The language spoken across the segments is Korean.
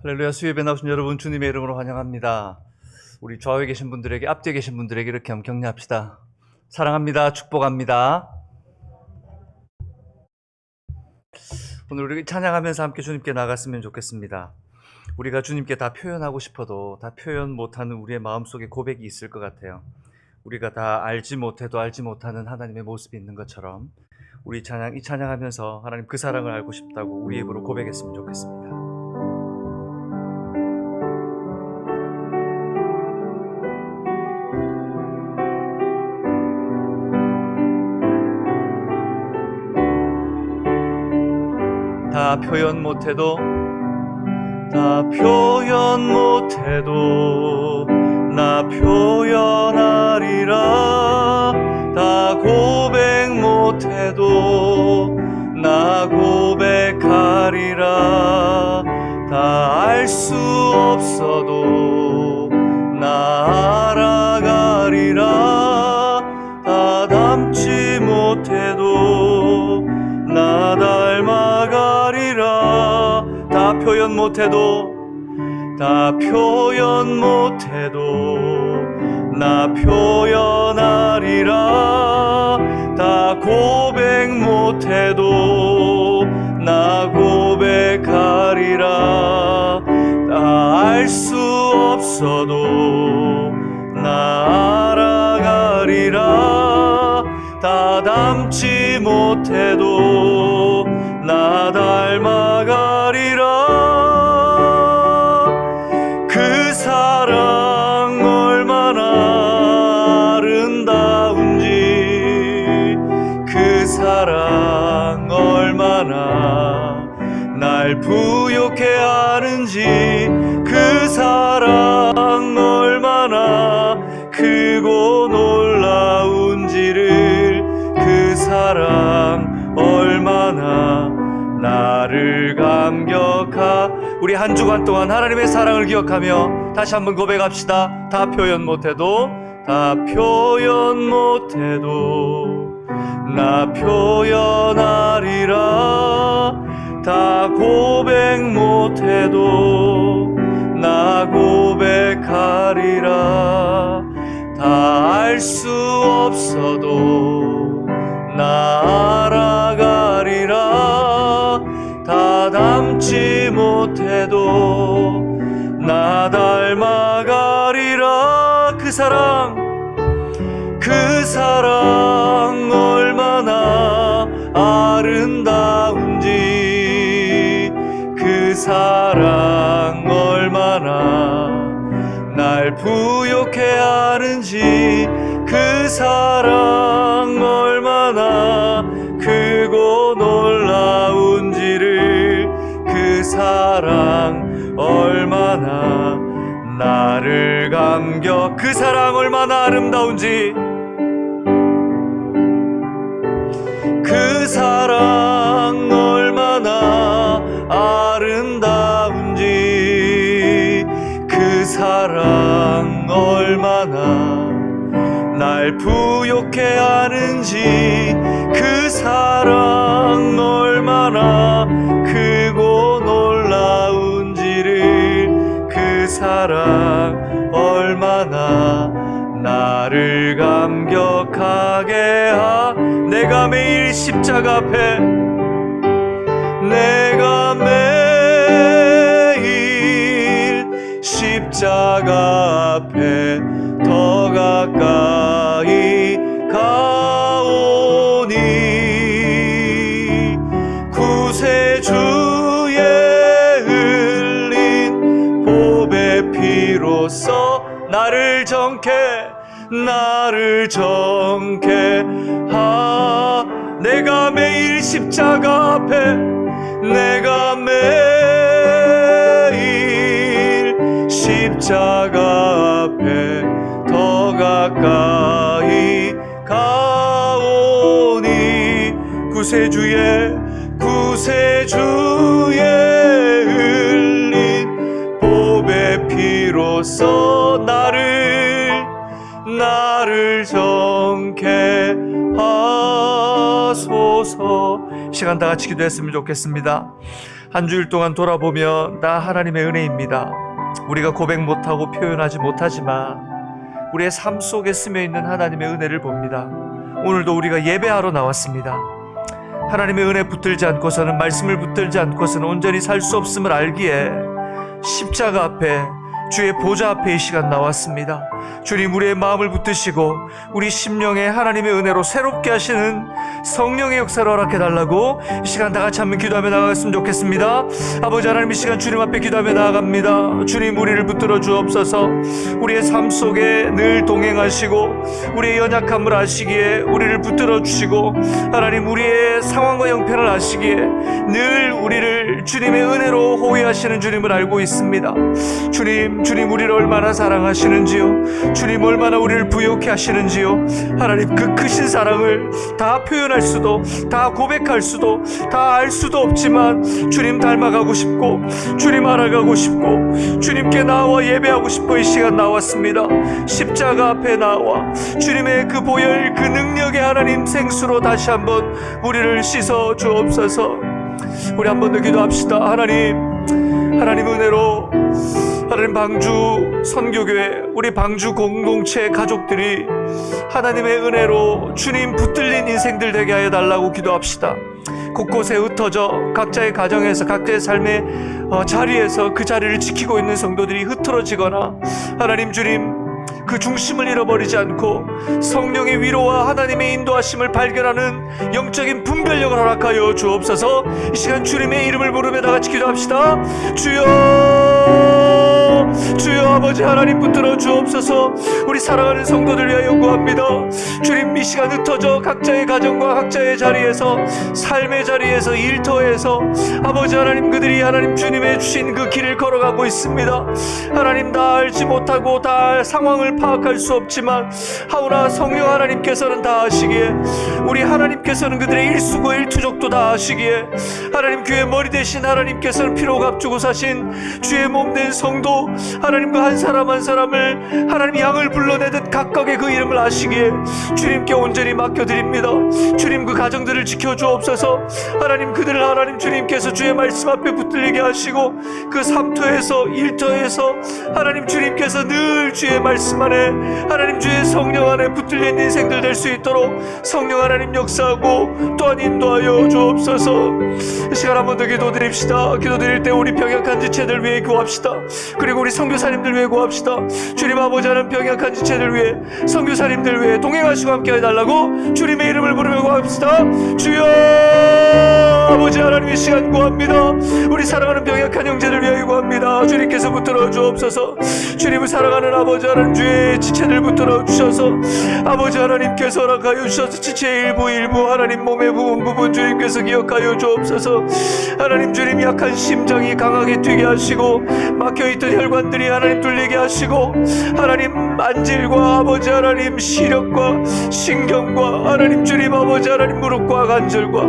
할렐루야. 수요예배 나오신 여러분 주님의 이름으로 환영합니다. 우리 좌우에 계신 분들에게, 앞뒤에 계신 분들에게 이렇게 한번 격려합시다. 사랑합니다. 축복합니다. 오늘 우리 찬양하면서 함께 주님께 나갔으면 좋겠습니다. 우리가 주님께 다 표현하고 싶어도 다 표현 못하는 우리의 마음속에 고백이 있을 것 같아요. 우리가 다 알지 못해도 알지 못하는 하나님의 모습이 있는 것처럼 우리 이 찬양하면서 하나님 그 사랑을 알고 싶다고 우리 입으로 고백했으면 좋겠습니다. 다 표현 못해도 나 표현하리라. 다 고백 못해도 나 고백하리라. 다 알 수 없어도 나 알아가리라. 다 담지 못해도 나 닮아가리라. 다 표현 못해도 나 표현하리라. 다 고백 못해도 나 고백하리라. 다 알 수 없어도 나 알아가리라. 다 담지 못해도 나 닮아가리라. 그 사랑 얼마나 아름다운지, 그 사랑 얼마나 날 부욕해 하는지, 그 사랑 얼마나 크고 놀라운지를, 그 사랑 얼마나 나를 우리 한 주간 동안 하나님의 사랑을 기억하며 다시 한번 고백합시다. 다 표현 못해도 나 표현하리라. 다 고백 못해도 나 고백하리라. 다 알 수 없어도 나 알아가리라. 다 담지 못해도 나 닮아가리라. 그 사랑 얼마나 아름다운지, 그 사랑 얼마나 날 부욕해 하는지, 그 사랑 얼마나 크고 놀라운지를, 그 사랑 얼마나 나를 그 사랑 얼마나 아름다운지, 그 사랑 얼마나 아름다운지, 그 사랑 얼마나 날 부욕해 하는지, 그 사랑 얼마나 크고 놀라운지를, 그 사랑 얼마나 나를 감격하게 내가 매일 십자가 앞에 더 가까이 가오니, 구세주의 흘린 보배 피로써 나를 정케 내가 매일 십자가 앞에 더 가까이 가오니, 구세주의 흘린 보배 피로써 나를 정케 하소서. 주옵소서. 시간 다 같이 기도했으면 좋겠습니다. 한 주일 동안 돌아보면 다 하나님의 은혜입니다. 우리가 고백 못하고 표현하지 못하지만 우리의 삶 속에 스며있는 하나님의 은혜를 봅니다. 오늘도 우리가 예배하러 나왔습니다. 하나님의 은혜 붙들지 않고서는, 말씀을 붙들지 않고서는 온전히 살 수 없음을 알기에 십자가 앞에, 주의 보좌 앞에 이 시간 나왔습니다. 주님, 우리의 마음을 붙드시고 우리 심령에 하나님의 은혜로 새롭게 하시는 성령의 역사를 허락해달라고 이 시간 다 같이 한번 기도하며 나아갔으면 좋겠습니다. 아버지 하나님, 이 시간 주님 앞에 기도하며 나아갑니다. 주님, 우리를 붙들어 주옵소서. 우리의 삶 속에 늘 동행하시고 우리의 연약함을 아시기에 우리를 붙들어 주시고, 하나님 우리의 상황과 형편을 아시기에 늘 우리를 주님의 은혜로 호위하시는 주님을 알고 있습니다. 주님 우리를 얼마나 사랑하시는지요, 주님 얼마나 우리를 부욕해 하시는지요. 하나님, 그 크신 사랑을 다 표현할 수도, 다 고백할 수도, 다 알 수도 없지만 주님 닮아가고 싶고, 주님 알아가고 싶고, 주님께 나와 예배하고 싶어 이 시간 나왔습니다. 십자가 앞에 나와 주님의 그 보혈, 그 능력의 하나님 생수로 다시 한번 우리를 씻어 주옵소서. 우리 한 번 더 기도합시다. 하나님 은혜로, 하나님 방주 선교교회, 우리 방주 공동체 가족들이 하나님의 은혜로 주님 붙들린 인생들 되게 하여 달라고 기도합시다. 곳곳에 흩어져 각자의 가정에서, 각자의 삶의 자리에서 그 자리를 지키고 있는 성도들이 흐트러지거나, 하나님 주님 그 중심을 잃어버리지 않고 성령의 위로와 하나님의 인도하심을 발견하는 영적인 분별력을 허락하여 주옵소서. 이 시간 주님의 이름을 부르며 다 같이 기도합시다. 주여 아버지 하나님 붙들어 주옵소서. 우리 사랑하는 성도들 위하여 구합니다. 주님, 이 시간 흩어져 각자의 가정과 각자의 자리에서, 삶의 자리에서, 일터에서 아버지 하나님, 그들이 하나님 주님의 주신 그 길을 걸어가고 있습니다. 하나님, 다 알지 못하고 다 상황을 파악할 수 없지만 하오나 성령 하나님께서는 다 아시기에, 우리 하나님께서는 그들의 일수고 일투족도 다 아시기에, 하나님 교회 머리 대신 하나님께서는 피로 값주고 사신 주의 몸된 성도 하나님, 그 한 사람 한 사람을 하나님 양을 불러내듯 각각의 그 이름을 아시기에 주님께 온전히 맡겨드립니다. 주님, 그 가정들을 지켜주옵소서. 하나님, 그들을 하나님 주님께서 주의 말씀 앞에 붙들리게 하시고, 그 삼터에서 일터에서 하나님 주님께서 늘 주의 말씀 안에, 하나님 주의 성령 안에 붙들린 인생들 될 수 있도록 성령 하나님 역사하고 또한 인도하여 주옵소서. 이 시간 한 번 더 기도드립시다. 기도드릴 때 우리 병약한 지체들 위해 구합시다. 그리고 우리 선교사님들 위해 구합시다. 주님 아버지 하나님, 병약한 지체들 위해, 선교사님들 위해 동행하시고 함께 해달라고 주님의 이름을 부르며 구합시다. 주여 아버지 하나님, 이 시간 구합니다. 우리 사랑하는 병약한 형제들 위하여 구합니다. 주님께서 붙들어 주옵소서. 주님을 사랑하는 아버지 하나님, 주의 지체들 붙들어 주셔서 아버지 하나님께서 허락하여 주셔서 지체의 일부 하나님 몸의 부분 주님께서 기억하여 주옵소서. 하나님 주님, 약한 심장이 강하게 뛰게 하시고 막혀있던 혈관들이 하나님 뚫리게 하시고, 하나님 안질과 아버지 하나님 시력과 신경과 하나님 주님 아버지 하나님 무릎과 관절과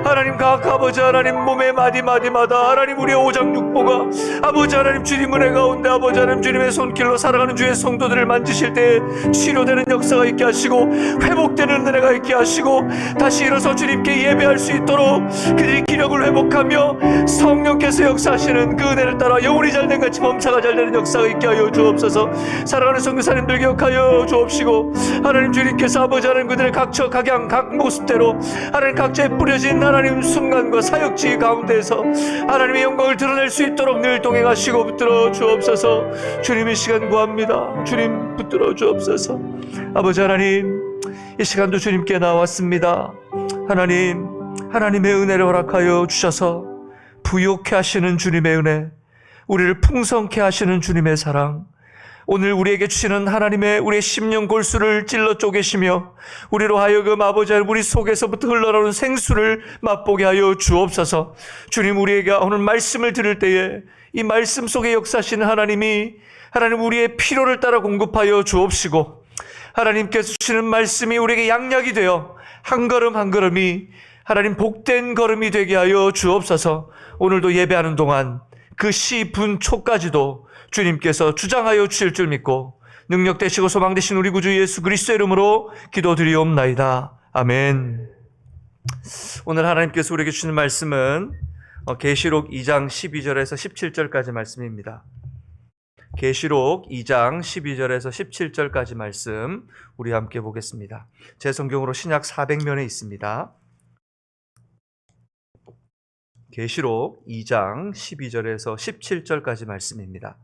하나님 각 아버지 하나님 몸의 마디마디마다 하나님 우리의 오장육부가 아버지 하나님 주님 은혜 가운데 아버지 하나님 주님의 손길로 살아가는 주의 성도들을 만지실 때 치료되는 역사가 있게 하시고, 회복되는 은혜가 있게 하시고, 다시 일어서 주님께 예배할 수 있도록 그들이 기력을 회복하며 성령께서 역사하시는 그 은혜를 따라 영혼이 잘된 같이 범사가 잘되는 역사가 있게 하여 주옵소서. 사랑하는 선교사님들 기억하여 주옵시고, 하나님 주님께서 아버지 하나님 그들의 각처 각양 각 모습대로 하나님 각자에 뿌려진 하나님 순간과 사역지 가운데에서 하나님의 영광을 드러낼 수 있도록 늘 동행하시고 붙들어 주옵소서. 주님, 이 시간 구합니다. 주님 붙들어 주옵소서. 아버지 하나님, 이 시간도 주님께 나왔습니다. 하나님의 은혜를 허락하여 주셔서 부욕해 하시는 주님의 은혜, 우리를 풍성케 하시는 주님의 사랑, 오늘 우리에게 주시는 하나님의 우리의 심령 골수를 찔러 쪼개시며 우리로 하여금 아버지 하나님 우리 속에서부터 흘러나오는 생수를 맛보게 하여 주옵소서. 주님, 우리에게 오늘 말씀을 들을 때에 이 말씀 속에 역사하시는 하나님이 하나님 우리의 필요를 따라 공급하여 주옵시고, 하나님께서 주시는 말씀이 우리에게 양약이 되어 한 걸음 한 걸음이 하나님 복된 걸음이 되게 하여 주옵소서. 오늘도 예배하는 동안 그 시 분초까지도 주님께서 주장하여 주실 줄 믿고 능력 되시고 소망 되신 우리 구주 예수 그리스도의 이름으로 기도드리옵나이다. 아멘. 오늘 하나님께서 우리에게 주는 말씀은 계시록 2장 12절에서 17절까지 말씀입니다. 계시록 2장 12절에서 17절까지 말씀 우리 함께 보겠습니다. 제 성경으로 신약 400면에 있습니다. 계시록 2장 12절에서 17절까지 말씀입니다.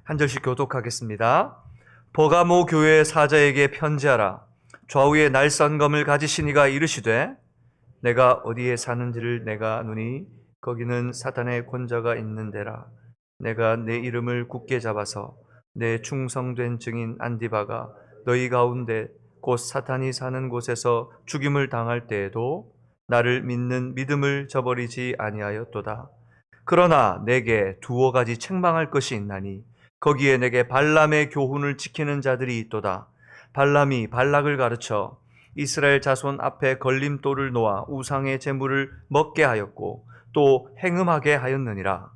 한 절씩 교독하겠습니다. 버가모 교회 사자에게 편지하라. 좌우에 날선 검을 가지신 이가 이르시되 내가 어디에 사는지를 내가 아노니 거기는 사탄의 권자가 있는 데라. 내가 내 이름을 굳게 잡아서 내 충성된 증인 안디바가 너희 가운데 곧 사탄이 사는 곳에서 죽임을 당할 때에도 나를 믿는 믿음을 저버리지 아니하였도다. 그러나 내게 두어 가지 책망할 것이 있나니 거기에 내게 발람의 교훈을 지키는 자들이 있도다. 발람이 발락을 가르쳐 이스라엘 자손 앞에 걸림돌을 놓아 우상의 제물을 먹게 하였고 또 행음하게 하였느니라.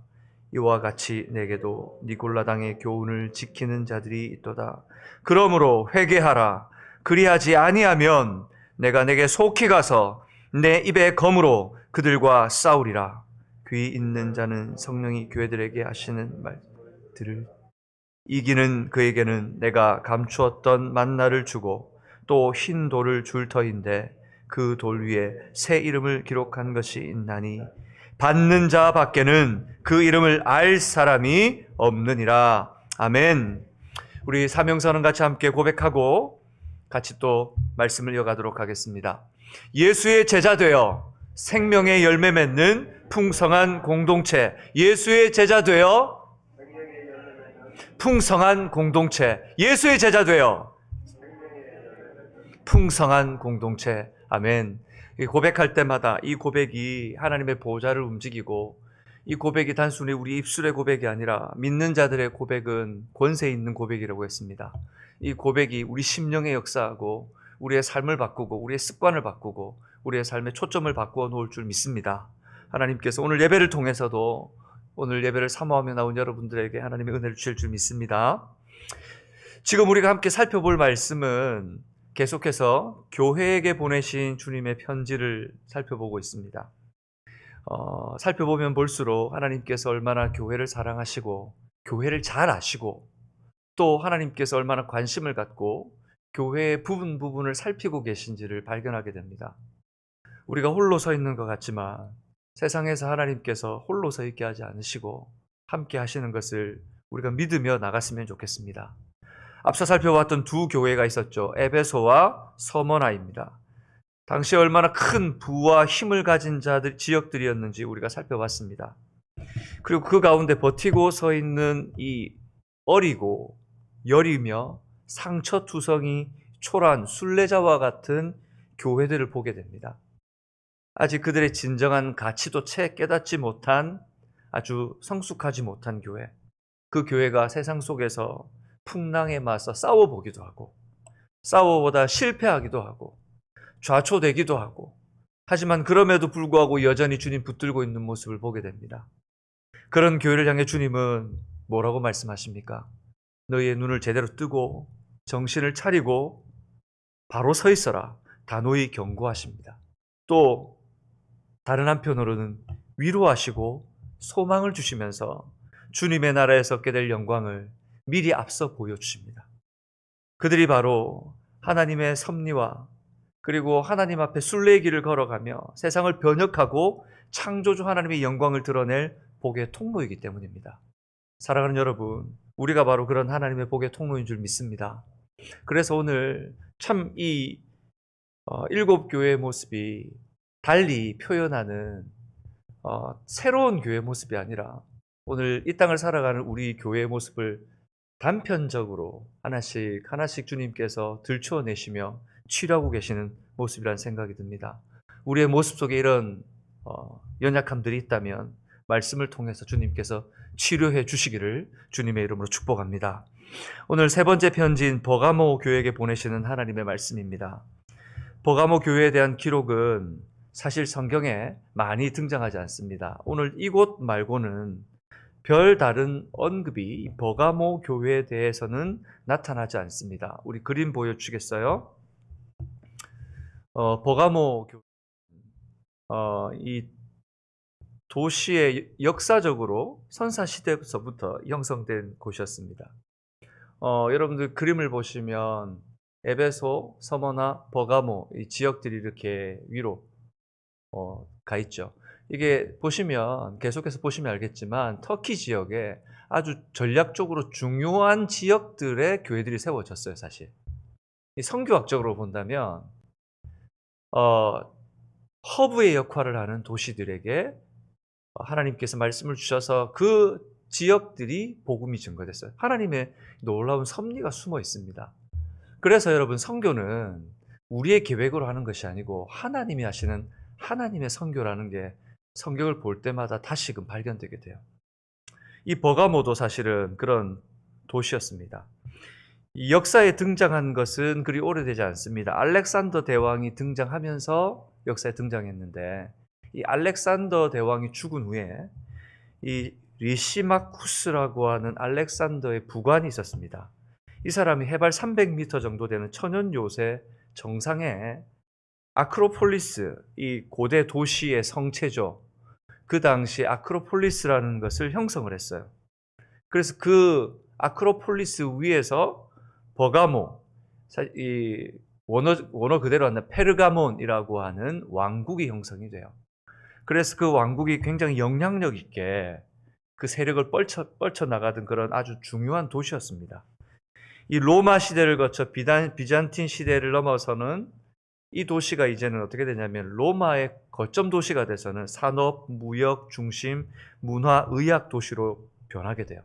이와 같이 내게도 니골라당의 교훈을 지키는 자들이 있도다. 그러므로 회개하라. 그리하지 아니하면 내가 내게 속히 가서 내 입의 검으로 그들과 싸우리라. 귀 있는 자는 성령이 교회들에게 하시는 말들을 이기는 그에게는 내가 감추었던 만나를 주고 또 흰 돌을 줄 터인데 그 돌 위에 새 이름을 기록한 것이 있나니 받는 자 밖에는 그 이름을 알 사람이 없느니라. 아멘. 우리 사명선언 같이 함께 고백하고 같이 또 말씀을 이어가도록 하겠습니다. 예수의 제자 되어 생명의 열매 맺는 풍성한 공동체. 예수의 제자 되어 풍성한 공동체. 예수의 제자 되어 풍성한 공동체. 아멘. 고백할 때마다 이 고백이 하나님의 보좌를 움직이고 이 고백이 단순히 우리 입술의 고백이 아니라 믿는 자들의 고백은 권세 있는 고백이라고 했습니다. 이 고백이 우리 심령에 역사하고 우리의 삶을 바꾸고 우리의 습관을 바꾸고 우리의 삶의 초점을 바꾸어 놓을 줄 믿습니다. 하나님께서 오늘 예배를 통해서도 오늘 예배를 사모하며 나온 여러분들에게 하나님의 은혜를 주실 줄 믿습니다. 지금 우리가 함께 살펴볼 말씀은 계속해서 교회에게 보내신 주님의 편지를 살펴보고 있습니다. 살펴보면 볼수록 하나님께서 얼마나 교회를 사랑하시고 교회를 잘 아시고 또 하나님께서 얼마나 관심을 갖고 교회의 부분을 살피고 계신지를 발견하게 됩니다. 우리가 홀로 서 있는 것 같지만 세상에서 하나님께서 홀로 서 있게 하지 않으시고 함께 하시는 것을 우리가 믿으며 나갔으면 좋겠습니다. 앞서 살펴봤던 두 교회가 있었죠. 에베소와 서머나입니다. 당시에 얼마나 큰 부와 힘을 가진 지역들이었는지 우리가 살펴봤습니다. 그리고 그 가운데 버티고 서 있는 이 어리고 여리며 상처투성이 초라한 순례자와 같은 교회들을 보게 됩니다. 아직 그들의 진정한 가치도 채 깨닫지 못한 아주 성숙하지 못한 교회. 그 교회가 세상 속에서 풍랑에 맞서 싸워보기도 하고 싸워보다 실패하기도 하고 좌초되기도 하고 하지만 그럼에도 불구하고 여전히 주님 붙들고 있는 모습을 보게 됩니다. 그런 교회를 향해 주님은 뭐라고 말씀하십니까? 너희의 눈을 제대로 뜨고 정신을 차리고 바로 서 있어라. 단호히 경고하십니다. 또 다른 한편으로는 위로하시고 소망을 주시면서 주님의 나라에서 얻게 될 영광을 미리 앞서 보여주십니다. 그들이 바로 하나님의 섭리와 그리고 하나님 앞에 순례의 길을 걸어가며 세상을 변혁하고 창조주 하나님의 영광을 드러낼 복의 통로이기 때문입니다. 사랑하는 여러분, 우리가 바로 그런 하나님의 복의 통로인 줄 믿습니다. 그래서 오늘 참 이 일곱 교회의 모습이 달리 표현하는 새로운 교회의 모습이 아니라 오늘 이 땅을 살아가는 우리 교회의 모습을 단편적으로 하나씩 주님께서 들추어내시며 치료하고 계시는 모습이라는 생각이 듭니다. 우리의 모습 속에 이런 연약함들이 있다면 말씀을 통해서 주님께서 치료해 주시기를 주님의 이름으로 축복합니다. 오늘 세 번째 편지인 버가모 교회에게 보내시는 하나님의 말씀입니다. 버가모 교회에 대한 기록은 사실 성경에 많이 등장하지 않습니다. 오늘 이곳 말고는 별다른 언급이 버가모 교회에 대해서는 나타나지 않습니다. 우리 그림 보여주시겠어요? 버가모 교회 이 도시의 역사적으로 선사시대서부터 형성된 곳이었습니다. 여러분들 그림을 보시면 에베소, 서머나, 버가모 이 지역들이 이렇게 위로 가 있죠. 이게 보시면 계속해서 보시면 알겠지만 터키 지역에 아주 전략적으로 중요한 지역들의 교회들이 세워졌어요, 사실. 이 성교학적으로 본다면 어 허브의 역할을 하는 도시들에게 하나님께서 말씀을 주셔서 그 지역들이 복음이 증거됐어요. 하나님의 놀라운 섭리가 숨어 있습니다. 그래서 여러분 선교는 우리의 계획으로 하는 것이 아니고 하나님이 하시는 하나님의 선교라는 게 성경을 볼 때마다 다시금 발견되게 돼요. 이 버가모도 사실은 그런 도시였습니다. 이 역사에 등장한 것은 그리 오래되지 않습니다. 알렉산더 대왕이 등장하면서 역사에 등장했는데 이 알렉산더 대왕이 죽은 후에 이 리시마쿠스라고 하는 알렉산더의 부관이 있었습니다. 이 사람이 해발 300m 정도 되는 천연 요새 정상에 아크로폴리스, 이 고대 도시의 성체죠. 그 당시 아크로폴리스라는 것을 형성을 했어요. 그래서 그 아크로폴리스 위에서 버가모, 이 원어 그대로 한다 페르가몬이라고 하는 왕국이 형성이 돼요. 그래서 그 왕국이 굉장히 영향력 있게 그 세력을 뻘쳐 나가던 그런 아주 중요한 도시였습니다. 이 로마 시대를 거쳐 비잔틴 시대를 넘어서는 이 도시가 이제는 어떻게 되냐면 로마의 거점 도시가 돼서는 산업, 무역 중심, 문화, 의학 도시로 변하게 돼요.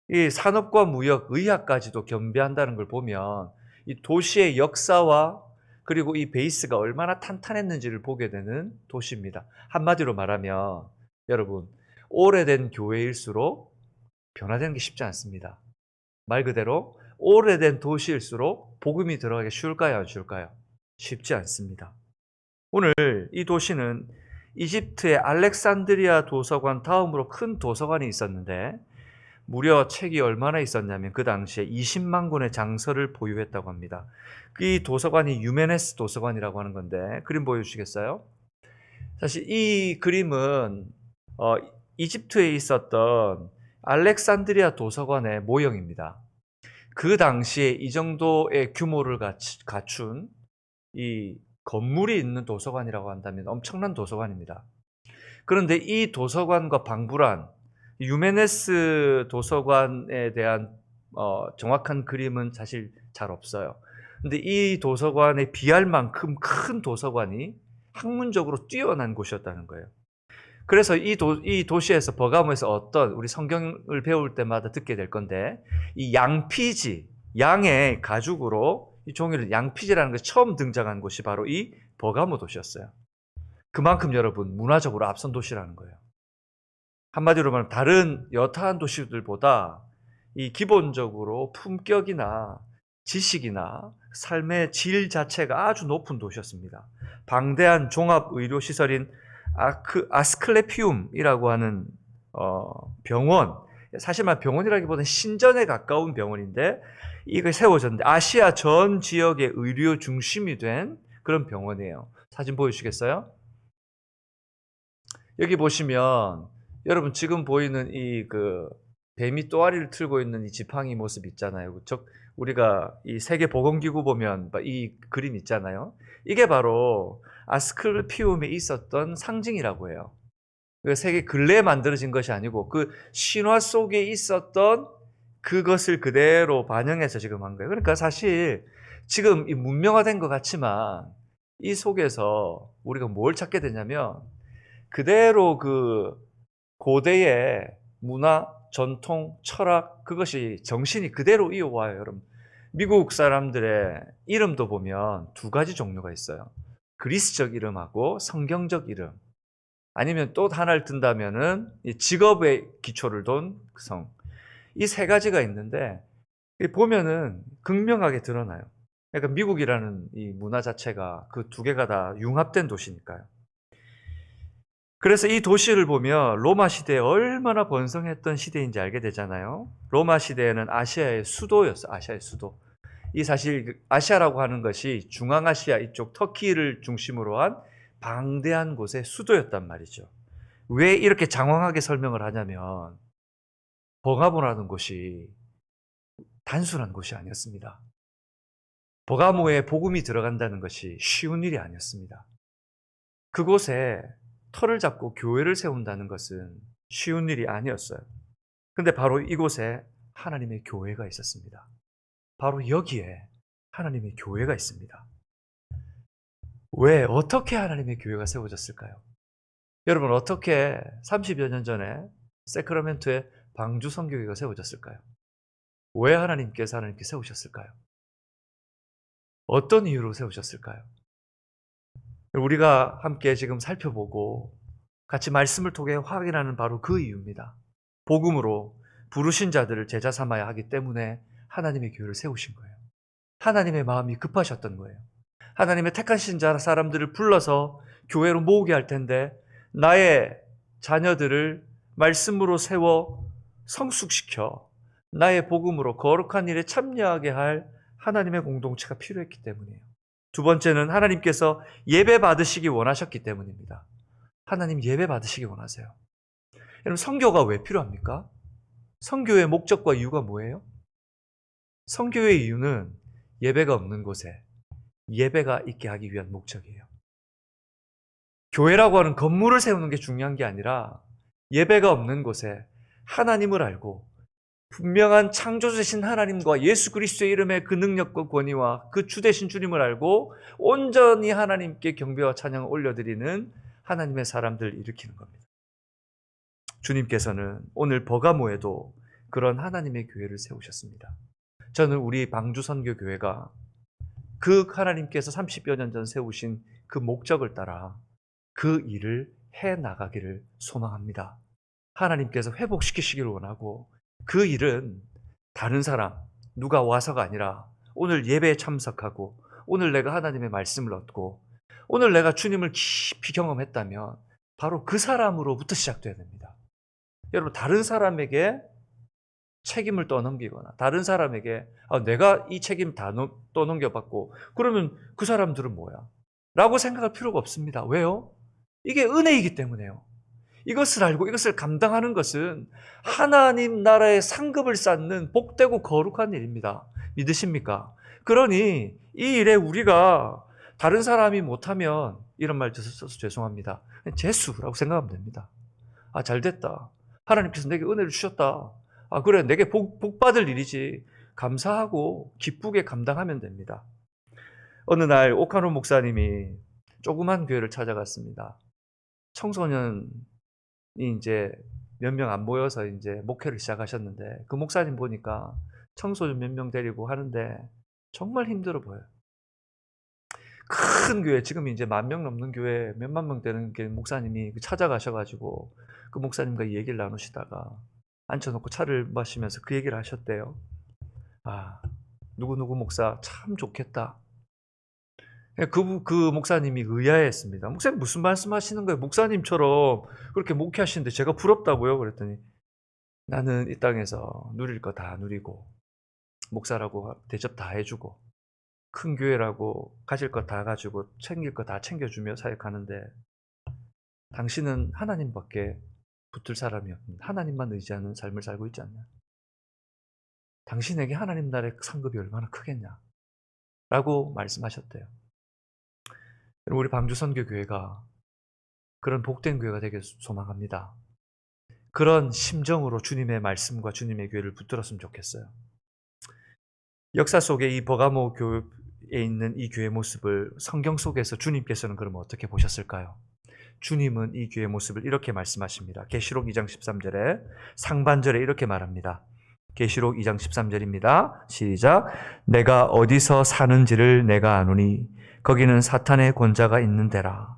이 산업과 무역, 의학까지도 겸비한다는 걸 보면 이 도시의 역사와 그리고 이 베이스가 얼마나 탄탄했는지를 보게 되는 도시입니다. 한마디로 말하면 여러분 오래된 교회일수록 변화되는 게 쉽지 않습니다. 말 그대로 오래된 도시일수록 복음이 들어가기 쉬울까요? 안 쉬울까요? 쉽지 않습니다. 오늘 이 도시는 이집트의 알렉산드리아 도서관 다음으로 큰 도서관이 있었는데 무려 책이 얼마나 있었냐면 그 당시에 20만 권의 장서를 보유했다고 합니다. 이 도서관이 유메네스 도서관이라고 하는 건데 그림 보여주시겠어요? 사실 이 그림은 이집트에 있었던 알렉산드리아 도서관의 모형입니다. 그 당시에 이 정도의 규모를 갖춘 이 건물이 있는 도서관이라고 한다면 엄청난 도서관입니다. 그런데 이 도서관과 방불한 유메네스 도서관에 대한 정확한 그림은 사실 잘 없어요. 근데 이 도서관에 비할 만큼 큰 도서관이 학문적으로 뛰어난 곳이었다는 거예요. 그래서 이 도시에서 버가모에서 어떤 우리 성경을 배울 때마다 듣게 될 건데 이 양피지, 양의 가죽으로 이 종이를 양피지라는 것이 처음 등장한 곳이 바로 이 버가모 도시였어요. 그만큼 여러분 문화적으로 앞선 도시라는 거예요. 한마디로 말하면 다른 여타한 도시들보다 이 기본적으로 품격이나 지식이나 삶의 질 자체가 아주 높은 도시였습니다. 방대한 종합의료시설인 아스클레피움이라고 하는 병원, 사실 말 병원이라기보다는 신전에 가까운 병원인데 이게 세워졌는데 아시아 전 지역의 의료 중심이 된 그런 병원이에요. 사진 보여주시겠어요? 여기 보시면 여러분 지금 보이는 이 뱀이 또아리를 틀고 있는 이 지팡이 모습 있잖아요. 우리가 이 세계보건기구 보면 이 그림 있잖아요. 이게 바로 아스클피움에 있었던 상징이라고 해요. 세계 근래에 만들어진 것이 아니고 그 신화 속에 있었던 그것을 그대로 반영해서 지금 한 거예요. 그러니까 사실 지금 이 문명화된 것 같지만 이 속에서 우리가 뭘 찾게 되냐면 그대로 그 고대의 문화, 전통, 철학 그것이 정신이 그대로 이어와요. 여러분 미국 사람들의 이름도 보면 두 가지 종류가 있어요. 그리스적 이름하고 성경적 이름. 아니면 또 하나를 든다면은 직업의 기초를 둔 성. 이 세 가지가 있는데 보면은 극명하게 드러나요. 그러니까 미국이라는 이 문화 자체가 그 두 개가 다 융합된 도시니까요. 그래서 이 도시를 보면 로마 시대에 얼마나 번성했던 시대인지 알게 되잖아요. 로마 시대에는 아시아의 수도였어요. 아시아의 수도. 이 사실 아시아라고 하는 것이 중앙아시아 이쪽 터키를 중심으로 한 방대한 곳의 수도였단 말이죠. 왜 이렇게 장황하게 설명을 하냐면 버가모라는 곳이 단순한 곳이 아니었습니다. 버가모에 복음이 들어간다는 것이 쉬운 일이 아니었습니다. 그곳에 터를 잡고 교회를 세운다는 것은 쉬운 일이 아니었어요. 근데 바로 이곳에 하나님의 교회가 있었습니다. 바로 여기에 하나님의 교회가 있습니다. 왜, 어떻게 하나님의 교회가 세워졌을까요? 여러분, 어떻게 30여 년 전에 세크라멘토에 방주 선교회가 세워졌을까요? 왜 하나님께서 하나님께 세우셨을까요? 어떤 이유로 세우셨을까요? 우리가 함께 지금 살펴보고 같이 말씀을 통해 확인하는 바로 그 이유입니다. 복음으로 부르신 자들을 제자 삼아야 하기 때문에 하나님의 교회를 세우신 거예요. 하나님의 마음이 급하셨던 거예요. 하나님의 택하신 자 사람들을 불러서 교회로 모으게 할 텐데 나의 자녀들을 말씀으로 세워 성숙시켜 나의 복음으로 거룩한 일에 참여하게 할 하나님의 공동체가 필요했기 때문이에요. 두 번째는 하나님께서 예배 받으시기 원하셨기 때문입니다. 하나님 예배 받으시기 원하세요. 여러분, 선교가 왜 필요합니까? 선교의 목적과 이유가 뭐예요? 선교의 이유는 예배가 없는 곳에 예배가 있게 하기 위한 목적이에요. 교회라고 하는 건물을 세우는 게 중요한 게 아니라 예배가 없는 곳에 하나님을 알고 분명한 창조주신 하나님과 예수 그리스도의 이름의 그 능력과 권위와 그 주 되신 주님을 알고 온전히 하나님께 경배와 찬양을 올려드리는 하나님의 사람들을 일으키는 겁니다. 주님께서는 오늘 버가모에도 그런 하나님의 교회를 세우셨습니다. 저는 우리 방주선교교회가 그 하나님께서 30여 년 전 세우신 그 목적을 따라 그 일을 해나가기를 소망합니다. 하나님께서 회복시키시기를 원하고 그 일은 다른 사람, 누가 와서가 아니라 오늘 예배에 참석하고 오늘 내가 하나님의 말씀을 얻고 오늘 내가 주님을 깊이 경험했다면 바로 그 사람으로부터 시작돼야 됩니다. 여러분, 다른 사람에게 책임을 떠넘기거나 다른 사람에게 내가 이 책임 다 떠넘겨받고 그러면 그 사람들은 뭐야? 라고 생각할 필요가 없습니다. 왜요? 이게 은혜이기 때문에요. 이것을 알고 이것을 감당하는 것은 하나님 나라의 상급을 쌓는 복되고 거룩한 일입니다. 믿으십니까? 그러니 이 일에 우리가 다른 사람이 못하면 이런 말 써서 죄송합니다. 재수라고 생각하면 됩니다. 잘됐다. 하나님께서 내게 은혜를 주셨다. 그래, 내게 복 받을 일이지. 감사하고 기쁘게 감당하면 됩니다. 어느 날 오카노 목사님이 조그만 교회를 찾아갔습니다. 청소년이 이제 몇 명 안 모여서 이제 목회를 시작하셨는데 그 목사님 보니까 청소년 몇 명 데리고 하는데 정말 힘들어 보여요. 큰 교회, 지금 이제 10,000명 넘는 교회, 몇만 명 되는 게 목사님이 찾아가셔가지고 그 목사님과 얘기를 나누시다가 앉혀놓고 차를 마시면서 그 얘기를 하셨대요. 누구누구 목사 참 좋겠다. 그 목사님이 의아해했습니다. 목사님 무슨 말씀하시는 거예요? 목사님처럼 그렇게 목회하시는데 제가 부럽다고요? 그랬더니 나는 이 땅에서 누릴 거 다 누리고 목사라고 대접 다 해주고 큰 교회라고 가질 거 다 가지고 챙길 거 다 챙겨주며 사역하는데 당신은 하나님밖에 붙을 사람이 없는 하나님만 의지하는 삶을 살고 있지 않냐? 당신에게 하나님 나라의 상급이 얼마나 크겠냐? 라고 말씀하셨대요. 우리 방주선교교회가 그런 복된 교회가 되길 소망합니다. 그런 심정으로 주님의 말씀과 주님의 교회를 붙들었으면 좋겠어요. 역사 속에 이 버가모 교회에 있는 이 교회 모습을 성경 속에서 주님께서는 그러면 어떻게 보셨을까요? 주님은 이 교회 모습을 이렇게 말씀하십니다. 계시록 2장 13절에 상반절에 이렇게 말합니다. 계시록 2장 13절입니다. 시작. 내가 어디서 사는지를 내가 아노니 거기는 사탄의 권자가 있는 데라.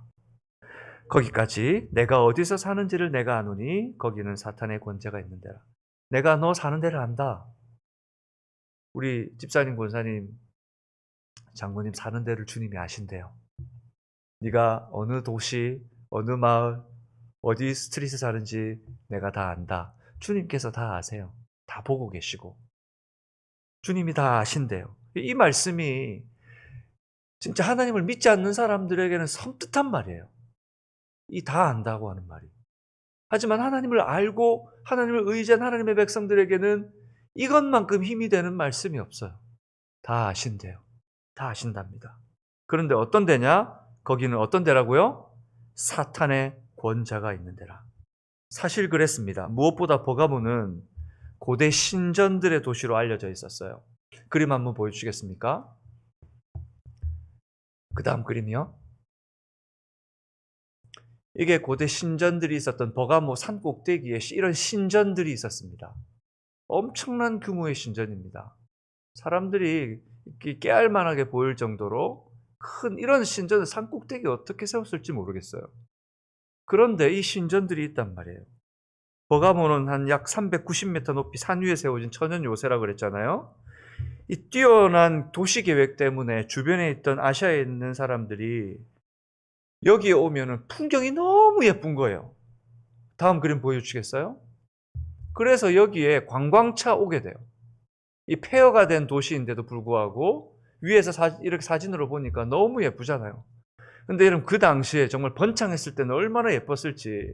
거기까지 내가 어디서 사는지를 내가 아노니 거기는 사탄의 권자가 있는 데라. 내가 너 사는 데를 안다. 우리 집사님, 권사님, 장모님 사는 데를 주님이 아신대요. 네가 어느 도시, 어느 마을, 어디 스트리트 사는지 내가 다 안다. 주님께서 다 아세요. 다 보고 계시고 주님이 다 아신대요. 이 말씀이 진짜 하나님을 믿지 않는 사람들에게는 섬뜩한 말이에요. 이 다 안다고 하는 말이. 하지만 하나님을 알고 하나님을 의지한 하나님의 백성들에게는 이것만큼 힘이 되는 말씀이 없어요. 다 아신대요. 다 아신답니다. 그런데 어떤 데냐? 거기는 어떤 데라고요? 사탄의 권자가 있는 데라. 사실 그랬습니다. 무엇보다 버가모는 고대 신전들의 도시로 알려져 있었어요. 그림 한번 보여주시겠습니까? 그 다음 그림이요. 이게 고대 신전들이 있었던 버가모 산 꼭대기에 이런 신전들이 있었습니다. 엄청난 규모의 신전입니다. 사람들이 깨알만하게 보일 정도로 큰 이런 신전을 산 꼭대기에 어떻게 세웠을지 모르겠어요. 그런데 이 신전들이 있단 말이에요. 버가모는 한 약 390m 높이 산 위에 세워진 천연 요새라고 그랬잖아요. 이 뛰어난 도시 계획 때문에 주변에 있던 아시아에 있는 사람들이 여기에 오면은 풍경이 너무 예쁜 거예요. 다음 그림 보여주시겠어요? 그래서 여기에 관광차 오게 돼요. 이 폐허가 된 도시인데도 불구하고 위에서 이렇게 사진으로 보니까 너무 예쁘잖아요. 근데 여러분 그 당시에 정말 번창했을 때는 얼마나 예뻤을지.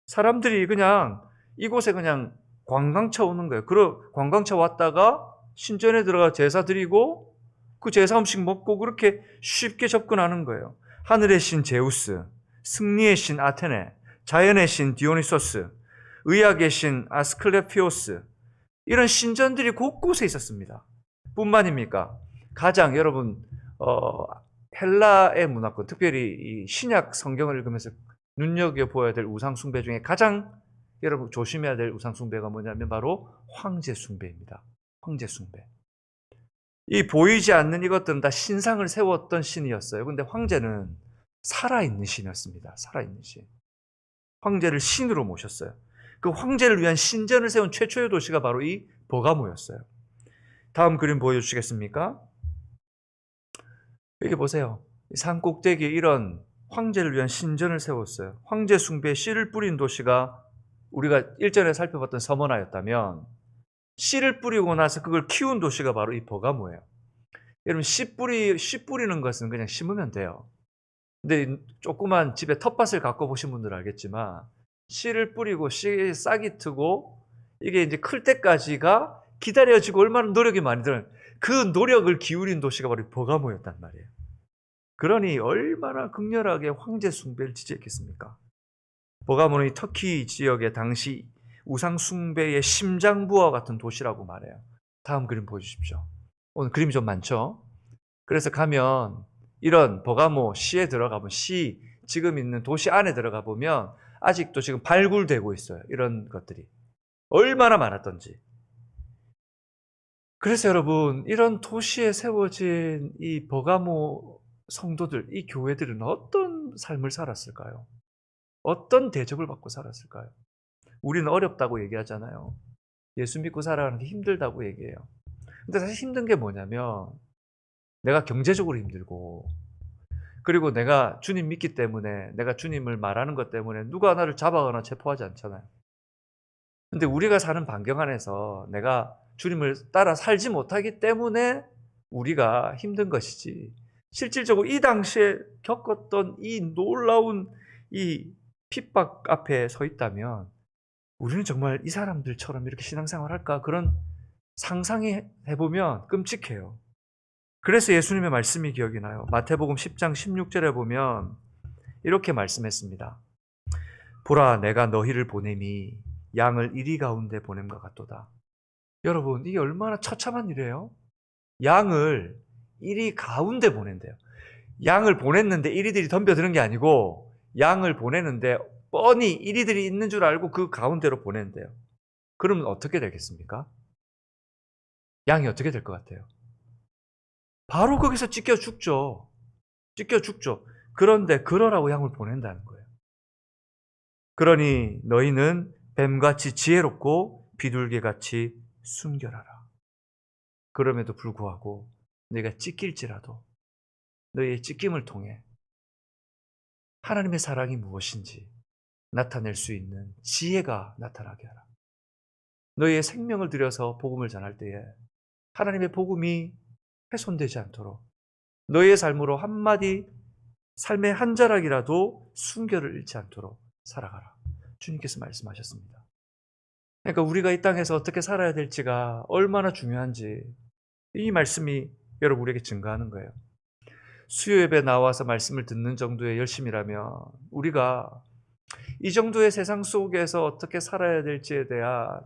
사람들이 그냥 이곳에 그냥 관광차 오는 거예요. 관광차 왔다가 신전에 들어가 제사 드리고 그 제사 음식 먹고 그렇게 쉽게 접근하는 거예요. 하늘의 신 제우스, 승리의 신 아테네, 자연의 신 디오니소스, 의학의 신 아스클레피오스, 이런 신전들이 곳곳에 있었습니다. 뿐만입니까? 가장 여러분 헬라의 문화권, 특별히 이 신약 성경을 읽으면서 눈여겨보아야 될 우상 숭배 중에 가장 여러분 조심해야 될 우상 숭배가 뭐냐면 바로 황제 숭배입니다. 황제 숭배. 이 보이지 않는 이것들은 다 신상을 세웠던 신이었어요. 근데 황제는 살아있는 신이었습니다. 살아있는 신. 황제를 신으로 모셨어요. 그 황제를 위한 신전을 세운 최초의 도시가 바로 이 버가모였어요. 다음 그림 보여주시겠습니까? 여기 보세요. 산 꼭대기에 이런 황제를 위한 신전을 세웠어요. 황제 숭배에 씨를 뿌린 도시가 우리가 일전에 살펴봤던 서머나였다면 씨를 뿌리고 나서 그걸 키운 도시가 바로 이 버가모예요. 여러분 씨 뿌리는 것은 그냥 심으면 돼요. 근데 조그만 집에 텃밭을 갖고 보신 분들은 알겠지만 씨를 뿌리고 씨에 싹이 트고 이게 이제 클 때까지가 기다려지고 얼마나 노력이 많이 들어요. 그 노력을 기울인 도시가 바로 버가모였단 말이에요. 그러니 얼마나 극렬하게 황제 숭배를 지지했겠습니까? 버가모는 이 터키 지역의 당시 우상 숭배의 심장부와 같은 도시라고 말해요. 다음 그림 보여주십시오. 오늘 그림이 좀 많죠? 그래서 가면 이런 버가모 시에 들어가면 지금 있는 도시 안에 들어가 보면 아직도 지금 발굴되고 있어요. 이런 것들이. 얼마나 많았던지. 그래서 여러분 이런 도시에 세워진 이 버가모 성도들, 이 교회들은 어떤 삶을 살았을까요? 어떤 대접을 받고 살았을까요? 우리는 어렵다고 얘기하잖아요. 예수 믿고 살아가는 게 힘들다고 얘기해요. 근데 사실 힘든 게 뭐냐면 내가 경제적으로 힘들고 그리고 내가 주님 믿기 때문에 내가 주님을 말하는 것 때문에 누가 나를 잡아가거나 체포하지 않잖아요. 근데 우리가 사는 반경 안에서 내가 주님을 따라 살지 못하기 때문에 우리가 힘든 것이지. 실질적으로 이 당시에 겪었던 이 놀라운 이 핍박 앞에 서 있다면 우리는 정말 이 사람들처럼 이렇게 신앙생활 할까? 그런 상상해 보면 끔찍해요. 그래서 예수님의 말씀이 기억이 나요. 마태복음 10장 16절에 보면 이렇게 말씀했습니다. 보라 내가 너희를 보냄이 양을 이리 가운데 보냄과 같도다. 여러분 이게 얼마나 처참한 일이에요? 양을 이리 가운데 보낸대요. 양을 보냈는데 이리들이 덤벼드는 게 아니고 양을 보내는데 뻔히 이리들이 있는 줄 알고 그 가운데로 보낸대요. 그러면 어떻게 되겠습니까? 양이 어떻게 될 것 같아요? 바로 거기서 찢겨 죽죠. 찢겨 죽죠. 그런데 그러라고 양을 보낸다는 거예요. 그러니 너희는 뱀같이 지혜롭고 비둘기같이 순결하라. 그럼에도 불구하고 너희가 찢길지라도 너희의 찢김을 통해 하나님의 사랑이 무엇인지 나타낼 수 있는 지혜가 나타나게 하라. 너희의 생명을 들여서 복음을 전할 때에 하나님의 복음이 훼손되지 않도록 너희의 삶으로 한마디 삶의 한 자락이라도 순결을 잃지 않도록 살아가라. 주님께서 말씀하셨습니다. 그러니까 우리가 이 땅에서 어떻게 살아야 될지가 얼마나 중요한지 이 말씀이 여러분 우리에게 증거하는 거예요. 수요 예배 나와서 말씀을 듣는 정도의 열심이라면 우리가 이 정도의 세상 속에서 어떻게 살아야 될지에 대한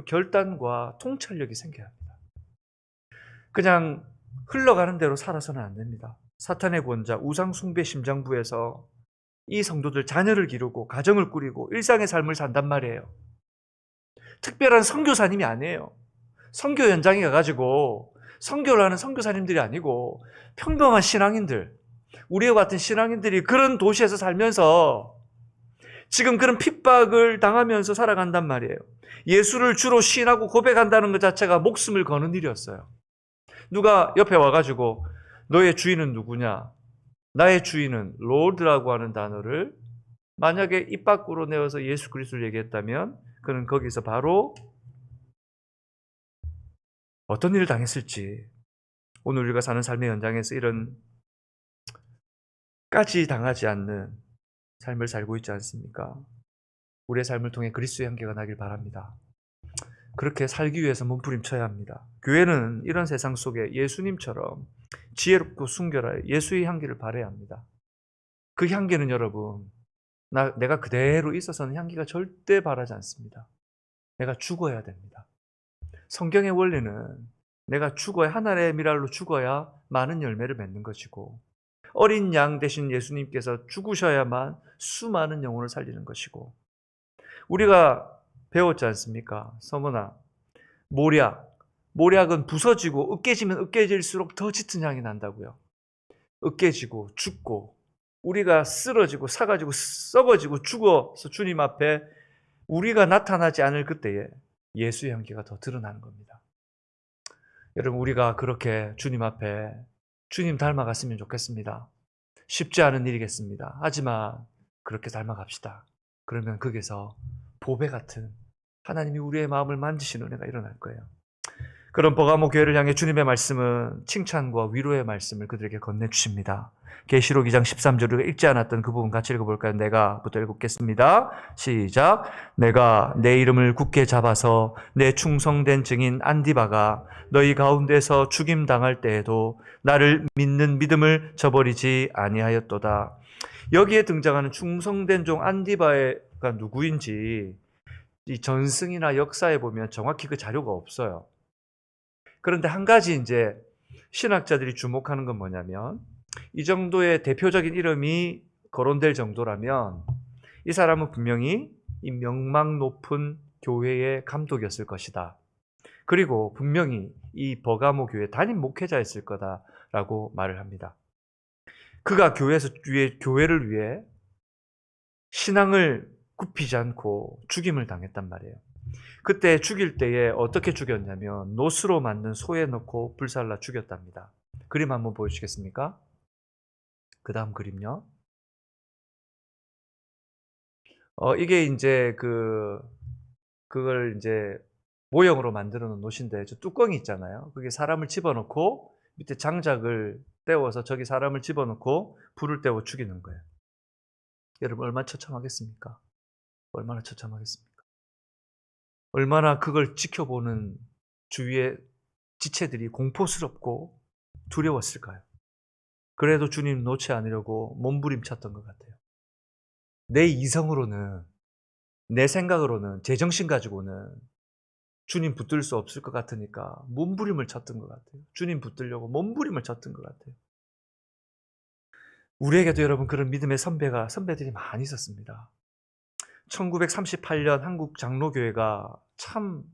결단과 통찰력이 생겨야 합니다. 그냥 흘러가는 대로 살아서는 안 됩니다. 사탄의 권자 우상 숭배 심장부에서 이 성도들 자녀를 기르고 가정을 꾸리고 일상의 삶을 산단 말이에요. 특별한 선교사님이 아니에요. 선교 현장에 가가지고 선교를 하는 선교사님들이 아니고 평범한 신앙인들, 우리와 같은 신앙인들이 그런 도시에서 살면서 지금 그런 핍박을 당하면서 살아간단 말이에요. 예수를 주로 시인하고 고백한다는 것 자체가 목숨을 거는 일이었어요. 누가 옆에 와가지고 너의 주인은 누구냐? 나의 주인은 로드라고 하는 단어를 만약에 입 밖으로 내어서 예수 그리스도를 얘기했다면 그는 거기서 바로 어떤 일을 당했을지, 오늘 우리가 사는 삶의 현장에서 이런 까지 당하지 않는 삶을 살고 있지 않습니까? 우리의 삶을 통해 그리스도의 향기가 나길 바랍니다. 그렇게 살기 위해서 몸부림쳐야 합니다. 교회는 이런 세상 속에 예수님처럼 지혜롭고 순결하여 예수의 향기를 발해야 합니다. 그 향기는 여러분, 내가 그대로 있어서는 향기가 절대 바라지 않습니다. 내가 죽어야 됩니다. 성경의 원리는 내가 죽어야, 하늘의 미랄로 죽어야 많은 열매를 맺는 것이고, 어린 양 대신 예수님께서 죽으셔야만 수많은 영혼을 살리는 것이고, 우리가 배웠지 않습니까? 서문아, 모략은 부서지고 으깨지면 으깨질수록 더 짙은 향이 난다고요. 으깨지고 죽고 우리가 쓰러지고 사가지고 썩어지고 죽어서 주님 앞에 우리가 나타나지 않을 그때에 예수의 향기가 더 드러나는 겁니다. 여러분, 우리가 그렇게 주님 앞에 주님 닮아갔으면 좋겠습니다. 쉽지 않은 일이겠습니다. 하지만 그렇게 닮아갑시다. 그러면 거기서 보배 같은 하나님이 우리의 마음을 만지시는 은혜가 일어날 거예요. 그런 버가모 교회를 향해 주님의 말씀은 칭찬과 위로의 말씀을 그들에게 건네주십니다. 계시록 2장 13절 우리가 읽지 않았던 그 부분 같이 읽어볼까요? 내가부터 읽겠습니다. 시작. 내가 내 이름을 굳게 잡아서 내 충성된 증인 안디바가 너희 가운데서 죽임당할 때에도 나를 믿는 믿음을 저버리지 아니하였도다. 여기에 등장하는 충성된 종 안디바가 누구인지 이 전승이나 역사에 보면 정확히 그 자료가 없어요. 그런데 한 가지 이제 신학자들이 주목하는 건 뭐냐면, 이 정도의 대표적인 이름이 거론될 정도라면 이 사람은 분명히 이 명망 높은 교회의 감독이었을 것이다. 그리고 분명히 이 버가모 교회 담임 목회자였을 거다라고 말을 합니다. 그가 교회를 위해 신앙을 굽히지 않고 죽임을 당했단 말이에요. 그때 죽일 때에 어떻게 죽였냐면 노스로 만든 소에 넣고 불살라 죽였답니다. 그림 한번 보여주시겠습니까? 그 다음 그림요. 이게 이제 그걸 이제 모형으로 만들어 놓은 노신데 저 뚜껑이 있잖아요. 그게 사람을 집어넣고 밑에 장작을 떼워서 저기 사람을 집어넣고 불을 떼워 죽이는 거예요. 여러분 얼마나 처참하겠습니까? 얼마나 처참하겠습니까? 얼마나 그걸 지켜보는 주위의 지체들이 공포스럽고 두려웠을까요? 그래도 주님 놓지 않으려고 몸부림쳤던 것 같아요. 내 이성으로는, 내 생각으로는, 제정신 가지고는 주님 붙들 수 없을 것 같으니까 몸부림을 쳤던 것 같아요. 주님 붙들려고 몸부림을 쳤던 것 같아요. 우리에게도 여러분 그런 믿음의 선배들이 많이 있었습니다. 1938년 한국 장로교회가 참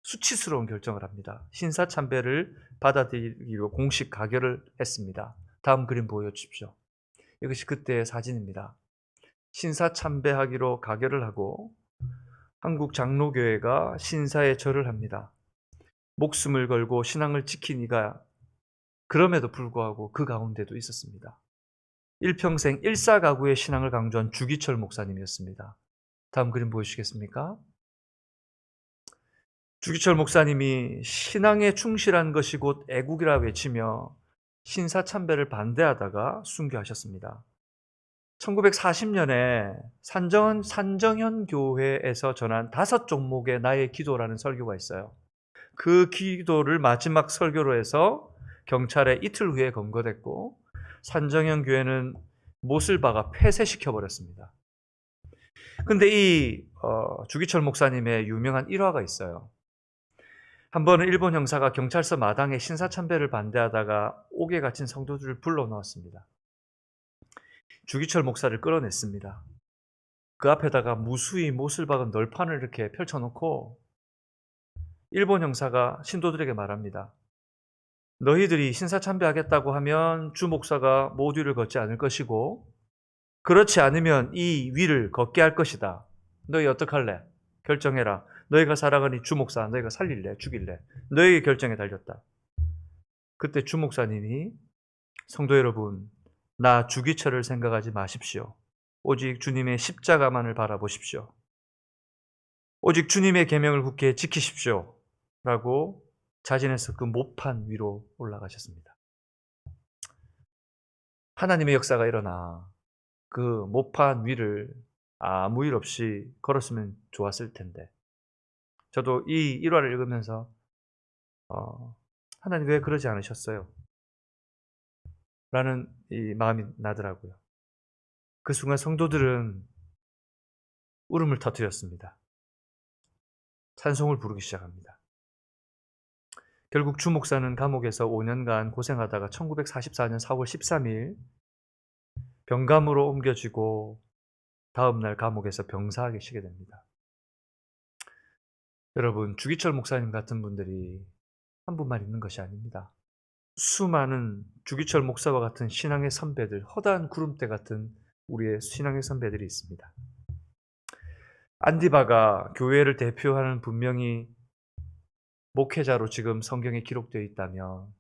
수치스러운 결정을 합니다. 신사참배를 받아들이기로 공식 가결을 했습니다. 다음 그림 보여주십시오. 이것이 그때의 사진입니다. 신사참배하기로 가결을 하고 한국 장로교회가 신사에 절을 합니다. 목숨을 걸고 신앙을 지킨 이가 그럼에도 불구하고 그 가운데도 있었습니다. 일평생 일사가구의 신앙을 강조한 주기철 목사님이었습니다. 다음 그림 보여주시겠습니까? 주기철 목사님이 신앙에 충실한 것이 곧 애국이라 외치며 신사참배를 반대하다가 순교하셨습니다. 1940년에 산정현 교회에서 전한 5종목의 나의 기도라는 설교가 있어요. 그 기도를 마지막 설교로 해서 경찰에 이틀 후에 검거됐고 산정현 교회는 못을 박아 폐쇄시켜 버렸습니다. 근데 이 주기철 목사님의 유명한 일화가 있어요. 한 번은 일본 형사가 경찰서 마당에 신사참배를 반대하다가 옥에 갇힌 성도들을 불러넣었습니다. 주기철 목사를 끌어냈습니다. 그 앞에다가 무수히 못을 박은 널판을 이렇게 펼쳐놓고 일본 형사가 신도들에게 말합니다. 너희들이 신사참배하겠다고 하면 주 목사가 못 위를 걷지 않을 것이고 그렇지 않으면 이 위를 걷게 할 것이다. 너희 어떡할래? 결정해라. 너희가 사랑하는 주 목사 너희가 살릴래? 죽일래? 너희의 결정에 달렸다. 그때 주 목사님이 성도 여러분 나 주기철을 생각하지 마십시오. 오직 주님의 십자가만을 바라보십시오. 오직 주님의 계명을 굳게 지키십시오. 라고 자진해서 그 모판 위로 올라가셨습니다. 하나님의 역사가 일어나 그 모판 위를 아무 일 없이 걸었으면 좋았을 텐데 저도 이 일화를 읽으면서 하나님 왜 그러지 않으셨어요? 라는 이 마음이 나더라고요. 그 순간 성도들은 울음을 터뜨렸습니다. 찬송을 부르기 시작합니다. 결국 주 목사는 감옥에서 5년간 고생하다가 1944년 4월 13일 병감으로 옮겨지고 다음날 감옥에서 병사하게 쉬게 됩니다. 여러분, 주기철 목사님 같은 분들이 한 분만 있는 것이 아닙니다. 수많은 주기철 목사와 같은 신앙의 선배들, 허다한 구름대 같은 우리의 신앙의 선배들이 있습니다. 안디바가 교회를 대표하는 분명히 목회자로 지금 성경에 기록되어 있다면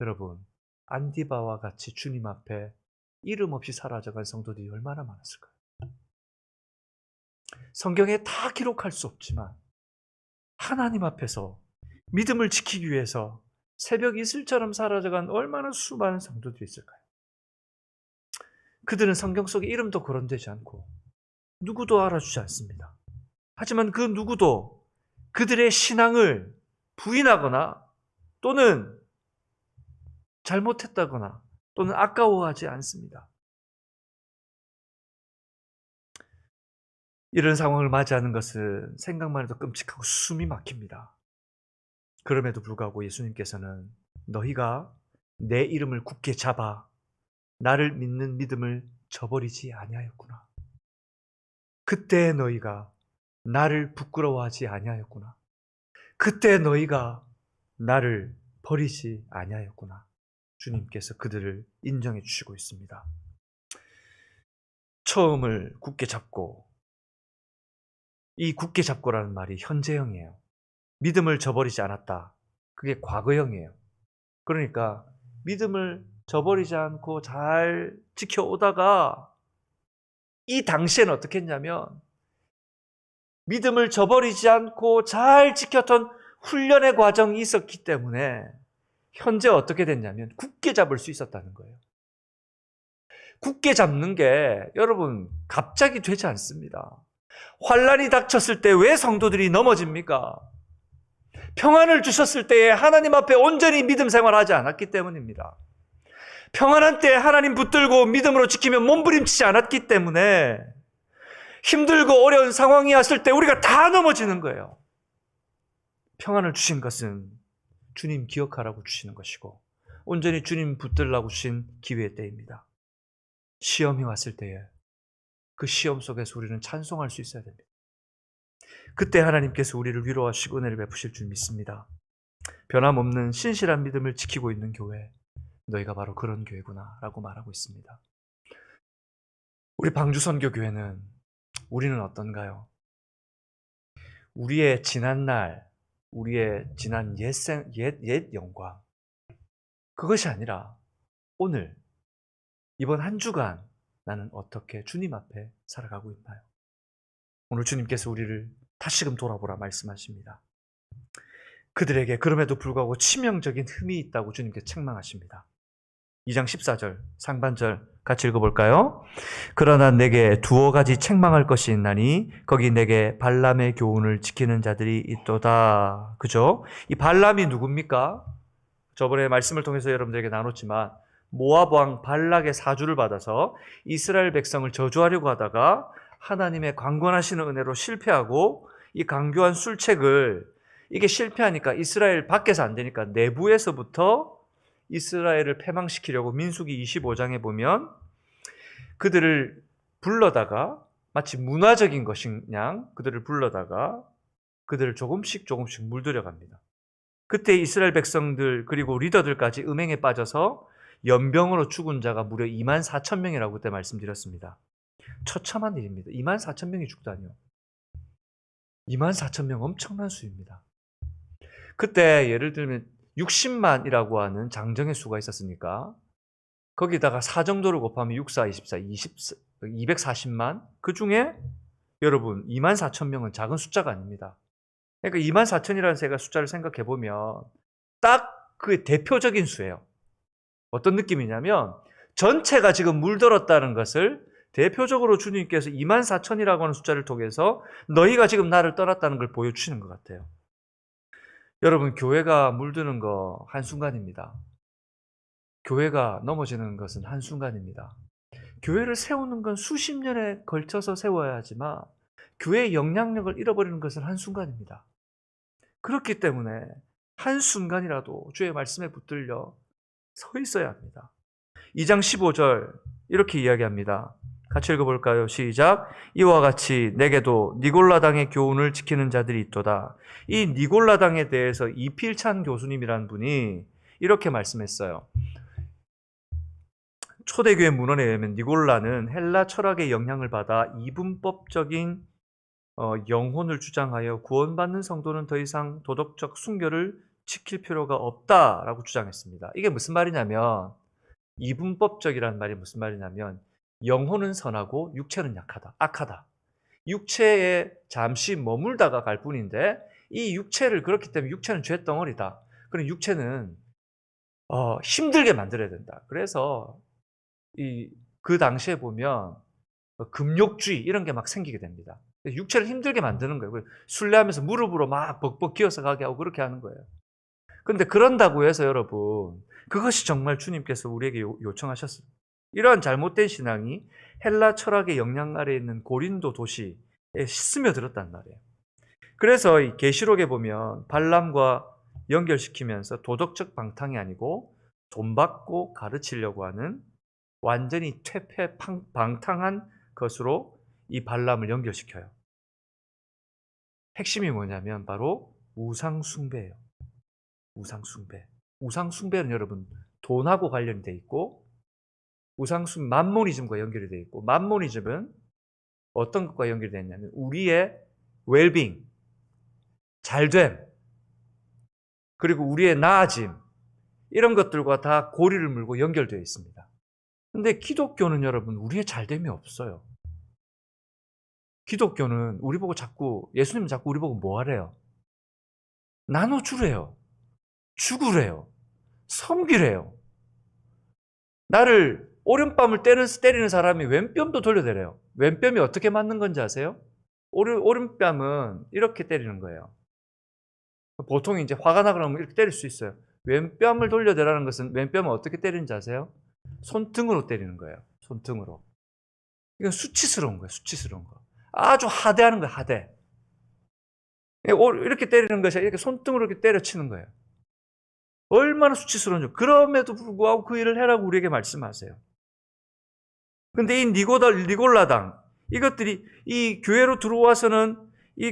여러분, 안디바와 같이 주님 앞에 이름 없이 사라져간 성도들이 얼마나 많았을까요? 성경에 다 기록할 수 없지만 하나님 앞에서 믿음을 지키기 위해서 새벽 이슬처럼 사라져간 얼마나 수많은 성도들이 있을까요? 그들은 성경 속에 이름도 거론되지 않고 누구도 알아주지 않습니다. 하지만 그 누구도 그들의 신앙을 부인하거나 또는 잘못했다거나 또는 아까워하지 않습니다. 이런 상황을 맞이하는 것은 생각만 해도 끔찍하고 숨이 막힙니다. 그럼에도 불구하고 예수님께서는 너희가 내 이름을 굳게 잡아 나를 믿는 믿음을 저버리지 아니하였구나. 그때 너희가 나를 부끄러워하지 아니하였구나. 그때 너희가 나를 버리지 아니하였구나. 주님께서 그들을 인정해 주시고 있습니다. 처음을 굳게 잡고, 이 굳게 잡고라는 말이 현재형이에요. 믿음을 저버리지 않았다. 그게 과거형이에요. 그러니까 믿음을 저버리지 않고 잘 지켜오다가 이 당시에는 어떻게 했냐면 믿음을 저버리지 않고 잘 지켰던 훈련의 과정이 있었기 때문에 현재 어떻게 됐냐면 굳게 잡을 수 있었다는 거예요. 굳게 잡는 게 여러분 갑자기 되지 않습니다. 환란이 닥쳤을 때 왜 성도들이 넘어집니까? 평안을 주셨을 때에 하나님 앞에 온전히 믿음 생활하지 않았기 때문입니다. 평안한 때에 하나님 붙들고 믿음으로 지키며 몸부림치지 않았기 때문에 힘들고 어려운 상황이 왔을 때 우리가 다 넘어지는 거예요. 평안을 주신 것은 주님 기억하라고 주시는 것이고 온전히 주님 붙들라고 주신 기회의 때입니다. 시험이 왔을 때에 그 시험 속에서 우리는 찬송할 수 있어야 됩니다. 그때 하나님께서 우리를 위로하시고 은혜를 베푸실 줄 믿습니다. 변함없는 신실한 믿음을 지키고 있는 교회, 너희가 바로 그런 교회구나 라고 말하고 있습니다. 우리 방주선교교회는 우리는 어떤가요? 우리의 지난 날, 우리의 지난 옛 영광, 그것이 아니라 오늘, 이번 한 주간 나는 어떻게 주님 앞에 살아가고 있나요? 오늘 주님께서 우리를 다시금 돌아보라 말씀하십니다. 그들에게 그럼에도 불구하고 치명적인 흠이 있다고 주님께서 책망하십니다. 2장 14절 상반절 같이 읽어볼까요? 그러나 내게 두어 가지 책망할 것이 있나니 거기 내게 발람의 교훈을 지키는 자들이 있도다. 그죠? 이 발람이 누굽니까? 저번에 말씀을 통해서 여러분들에게 나눴지만 모압 왕 발락의 사주를 받아서 이스라엘 백성을 저주하려고 하다가 하나님의 강권하시는 은혜로 실패하고 이 강교한 술책을 이게 실패하니까 이스라엘 밖에서 안 되니까 내부에서부터 이스라엘을 패망시키려고 민수기 25장에 보면 그들을 불러다가 마치 문화적인 것인 양 그들을 불러다가 그들을 조금씩 물들여 갑니다. 그때 이스라엘 백성들 그리고 리더들까지 음행에 빠져서 연병으로 죽은 자가 무려 24,000명이라고 그때 말씀드렸습니다. 처참한 일입니다. 24,000명이 죽다니요. 24,000명 엄청난 수입니다. 그때 예를 들면 60만이라고 하는 장정의 수가 있었으니까 거기다가 4 정도를 곱하면 6, 4, 24, 240만 그 중에 여러분 24,000명은 작은 숫자가 아닙니다. 그러니까 24,000이라는 숫자를 생각해 보면 딱 그 대표적인 수예요. 어떤 느낌이냐면 전체가 지금 물들었다는 것을 대표적으로 주님께서 24,000이라고 하는 숫자를 통해서 너희가 지금 나를 떠났다는 걸 보여주시는 것 같아요. 여러분 교회가 물드는 거 한순간입니다. 교회가 넘어지는 것은 한순간입니다. 교회를 세우는 건 수십 년에 걸쳐서 세워야 하지만 교회의 영향력을 잃어버리는 것은 한순간입니다. 그렇기 때문에 한순간이라도 주의 말씀에 붙들려 서 있어야 합니다. 2장 15절 이렇게 이야기합니다. 같이 읽어볼까요? 시작. 이와 같이 내게도 니골라당의 교훈을 지키는 자들이 있도다. 이 니골라당에 대해서 이필찬 교수님이라는 분이 이렇게 말씀했어요. 초대교회 문헌에 의하면 니골라는 헬라 철학의 영향을 받아 이분법적인 영혼을 주장하여 구원받는 성도는 더 이상 도덕적 순결을 지킬 필요가 없다라고 주장했습니다. 이게 무슨 말이냐면 이분법적이라는 말이 무슨 말이냐면 영혼은 선하고 육체는 약하다, 악하다. 육체에 잠시 머물다가 갈 뿐인데 이 육체를 그렇기 때문에 육체는 죄덩어리다. 그럼 육체는 힘들게 만들어야 된다. 그래서 그 당시에 보면 금욕주의 이런 게 막 생기게 됩니다. 육체를 힘들게 만드는 거예요. 순례하면서 무릎으로 막 벅벅 기어서 가게 하고 그렇게 하는 거예요. 그런데 그런다고 해서 여러분 그것이 정말 주님께서 우리에게 요청하셨어요. 이러한 잘못된 신앙이 헬라 철학의 영향 아래에 있는 고린도 도시에 스며들었단 말이에요. 그래서 이 계시록에 보면 발람과 연결시키면서 도덕적 방탕이 아니고 돈 받고 가르치려고 하는 완전히 퇴폐 방탕한 것으로 이 발람을 연결시켜요. 핵심이 뭐냐면 바로 우상숭배예요. 우상숭배. 우상숭배는 여러분 돈하고 관련이 돼 있고 만모니즘과 연결이 돼 있고 만모니즘은 어떤 것과 연결이 되냐면 우리의 웰빙, 잘됨, 그리고 우리의 나아짐 이런 것들과 다 고리를 물고 연결되어 있습니다. 근데 기독교는 여러분 우리의 잘됨이 없어요. 기독교는 우리 보고 예수님은 자꾸 우리 보고 뭐 하래요? 나눠주래요. 죽으래요. 섬기래요. 나를 오른뺨을 때리는 사람이 왼뺨도 돌려대래요. 왼뺨이 어떻게 맞는 건지 아세요? 오른뺨은 이렇게 때리는 거예요. 보통 이제 화가 나고 그러면 이렇게 때릴 수 있어요. 왼뺨을 돌려대라는 것은 왼뺨을 어떻게 때리는지 아세요? 손등으로 때리는 거예요. 손등으로. 이건 수치스러운 거예요. 수치스러운 거. 아주 하대하는 거예요. 하대. 이렇게 때리는 것이 이렇게 손등으로 이렇게 때려치는 거예요. 얼마나 수치스러운지. 그럼에도 불구하고 그 일을 해라고 우리에게 말씀하세요. 근데 이 니골라당 이것들이 이 교회로 들어와서는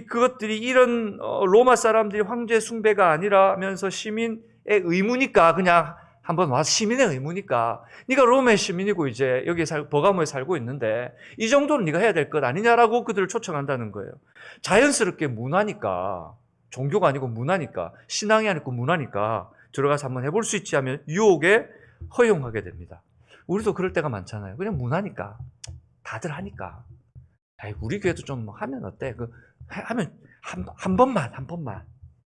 그것들이 이런 로마 사람들이 황제 숭배가 아니라면서 시민의 의무니까 그냥 한번 와서 시민의 의무니까 네가 로마의 시민이고 이제 여기 버가모에 살고 있는데 이 정도는 네가 해야 될 것 아니냐라고 그들을 초청한다는 거예요. 자연스럽게 문화니까 종교가 아니고 문화니까 신앙이 아니고 문화니까 들어가서 한번 해볼 수 있지 하면 유혹에 허용하게 됩니다. 우리도 그럴 때가 많잖아요. 그냥 문화니까 다들 하니까 우리 교회도 좀 하면 어때? 하면 한 번만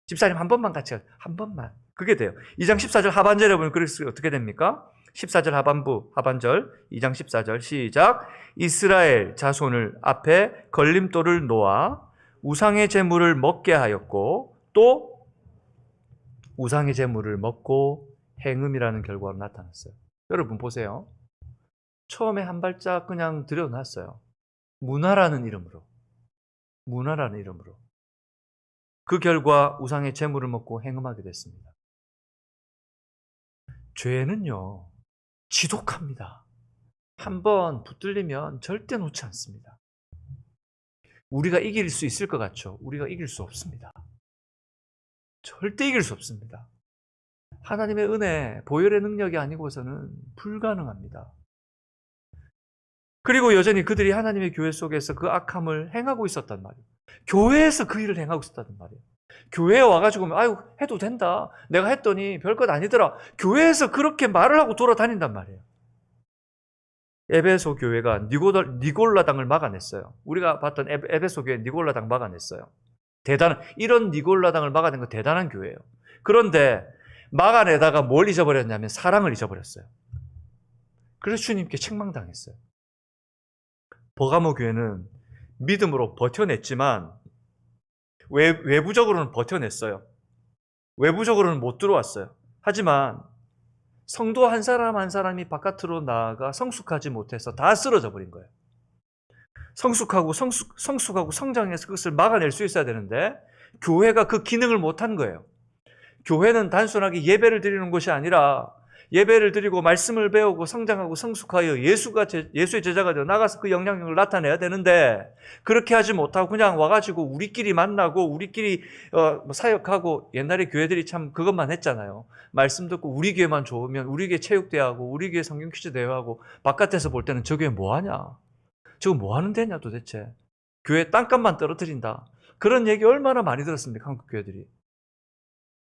집사님 한 번만 같이 한 번만 그게 돼요. 2장 14절 하반절에 보면 그래서 어떻게 됩니까? 14절 하반절 2장 14절 시작. 이스라엘 자손을 앞에 걸림돌을 놓아 우상의 제물을 먹게 하였고 또 우상의 제물을 먹고 행음이라는 결과로 나타났어요. 여러분 보세요. 처음에 한 발짝 그냥 들여놨어요. 문화라는 이름으로. 그 결과 우상의 제물을 먹고 행음하게 됐습니다. 죄는요, 지독합니다. 한번 붙들리면 절대 놓지 않습니다. 우리가 이길 수 있을 것 같죠? 우리가 이길 수 없습니다. 절대 이길 수 없습니다. 하나님의 은혜, 보혈의 능력이 아니고서는 불가능합니다. 그리고 여전히 그들이 하나님의 교회 속에서 그 악함을 행하고 있었단 말이에요. 교회에서 그 일을 행하고 있었단 말이에요. 교회에 와가지고 아유 해도 된다. 내가 했더니 별것 아니더라. 교회에서 그렇게 말을 하고 돌아다닌단 말이에요. 에베소 교회가 니골라당을 막아냈어요. 우리가 봤던 에베소 교회 니골라당 막아냈어요. 이런 니골라당을 막아낸 건 대단한 교회예요. 그런데 막아내다가 뭘 잊어버렸냐면 사랑을 잊어버렸어요. 그래서 주님께 책망당했어요. 버가모 교회는 믿음으로 버텨냈지만 외부적으로는 버텨냈어요. 외부적으로는 못 들어왔어요. 하지만 성도 한 사람 한 사람이 바깥으로 나아가 성숙하지 못해서 다 쓰러져 버린 거예요. 성숙하고 성장해서 그것을 막아낼 수 있어야 되는데 교회가 그 기능을 못한 거예요. 교회는 단순하게 예배를 드리는 것이 아니라 예배를 드리고 말씀을 배우고 성장하고 성숙하여 예수의 제자가 되어 나가서 그 영향력을 나타내야 되는데 그렇게 하지 못하고 그냥 와가지고 우리끼리 만나고 우리끼리 사역하고 옛날에 교회들이 참 그것만 했잖아요. 말씀 듣고 우리 교회만 좋으면 우리 교회 체육대회하고 우리 교회 성경 퀴즈 대회하고 바깥에서 볼 때는 저 교회 뭐하냐? 저거 뭐하는 데냐 도대체? 교회 땅값만 떨어뜨린다. 그런 얘기 얼마나 많이 들었습니까? 한국 교회들이.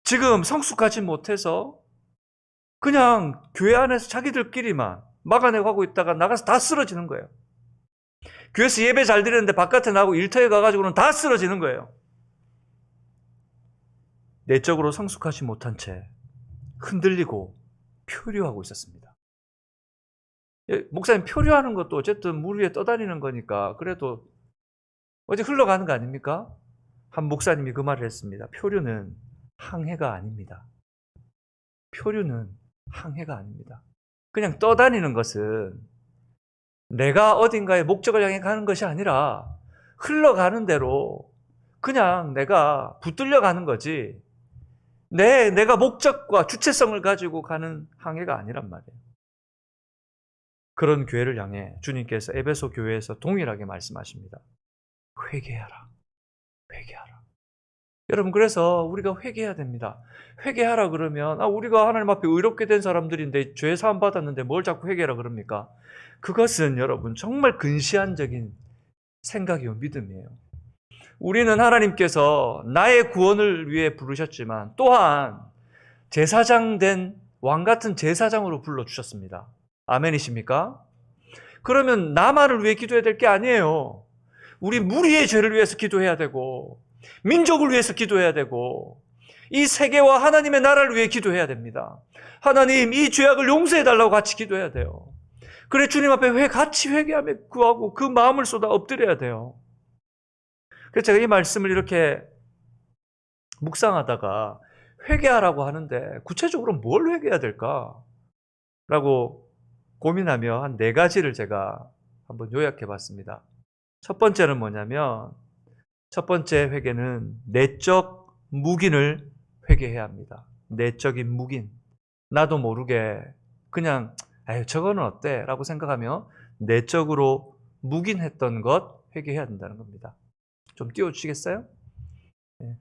지금 성숙하지 못해서 그냥 교회 안에서 자기들끼리만 막아내고 하고 있다가 나가서 다 쓰러지는 거예요. 교회에서 예배 잘 드리는데 바깥에 나가고 일터에 가가지고는 다 쓰러지는 거예요. 내적으로 성숙하지 못한 채 흔들리고 표류하고 있었습니다. 목사님, 표류하는 것도 어쨌든 물 위에 떠다니는 거니까 그래도 어디 흘러가는 거 아닙니까? 한 목사님이 그 말을 했습니다. 표류는 항해가 아닙니다. 표류는 항해가 아닙니다. 그냥 떠다니는 것은 내가 어딘가에 목적을 향해 가는 것이 아니라 흘러가는 대로 그냥 내가 붙들려 가는 거지 내가 목적과 주체성을 가지고 가는 항해가 아니란 말이에요. 그런 교회를 향해 주님께서 에베소 교회에서 동일하게 말씀하십니다. 회개하라. 회개하라. 여러분, 그래서 우리가 회개해야 됩니다. 회개하라 그러면 우리가 하나님 앞에 의롭게 된 사람들인데 죄 사함 받았는데 뭘 자꾸 회개하라 그럽니까? 그것은 여러분 정말 근시안적인 생각이요 믿음이에요. 우리는 하나님께서 나의 구원을 위해 부르셨지만 또한 제사장 된 왕같은 제사장으로 불러주셨습니다. 아멘이십니까? 그러면 나만을 위해 기도해야 될 게 아니에요. 우리 무리의 죄를 위해서 기도해야 되고 민족을 위해서 기도해야 되고 이 세계와 하나님의 나라를 위해 기도해야 됩니다. 하나님, 이 죄악을 용서해달라고 같이 기도해야 돼요. 그래 주님 앞에 같이 회개하며 구하고 그 마음을 쏟아 엎드려야 돼요. 그래서 제가 이 말씀을 이렇게 묵상하다가 회개하라고 하는데 구체적으로 뭘 회개해야 될까? 라고 고민하며 한 4가지를 제가 한번 요약해 봤습니다. 첫 번째는 뭐냐면 첫 번째 회개는 내적 묵인을 회개해야 합니다. 내적인 묵인. 나도 모르게 그냥 저거는 어때? 라고 생각하며 내적으로 묵인했던 것 회개해야 된다는 겁니다. 좀 띄워주시겠어요? 네.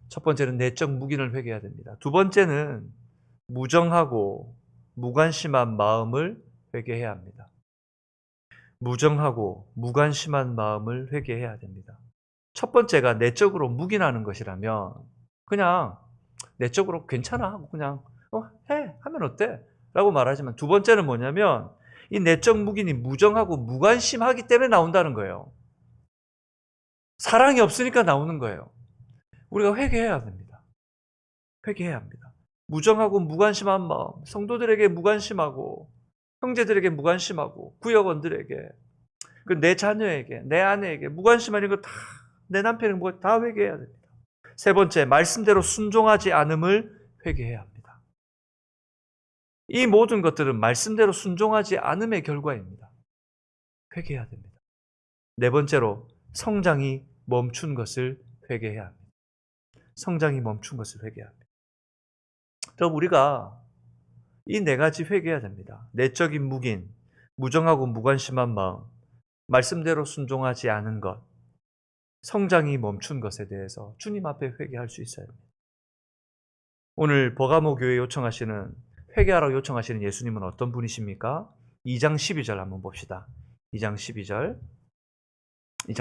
첫 번째는 내적 묵인을 회개해야 됩니다. 두 번째는 무정하고 무관심한 마음을 회개해야 합니다. 무정하고 무관심한 마음을 회개해야 됩니다. 첫 번째가 내적으로 묵인하는 것이라면 그냥 내적으로 괜찮아 하고 그냥 해 하면 어때? 라고 말하지만 두 번째는 뭐냐면 이 내적 묵인이 무정하고 무관심하기 때문에 나온다는 거예요. 사랑이 없으니까 나오는 거예요. 우리가 회개해야 됩니다. 회개해야 합니다. 무정하고 무관심한 마음, 성도들에게 무관심하고 형제들에게 무관심하고 구역원들에게 그 내 자녀에게 내 아내에게 무관심한 거 다 내 남편에게 뭐 다 회개해야 됩니다. 세 번째, 말씀대로 순종하지 않음을 회개해야 합니다. 이 모든 것들은 말씀대로 순종하지 않음의 결과입니다. 회개해야 됩니다. 네 번째로, 성장이 멈춘 것을 회개해야 합니다. 성장이 멈춘 것을 회개해야 합니다. 그럼 우리가 이 네 가지 회개해야 됩니다. 내적인 묵인, 무정하고 무관심한 마음, 말씀대로 순종하지 않은 것, 성장이 멈춘 것에 대해서 주님 앞에 회개할 수 있어야 합니다. 오늘 버가모 교회 요청하시는, 회개하라고 요청하시는 예수님은 어떤 분이십니까? 2장 12절 한번 봅시다. 2장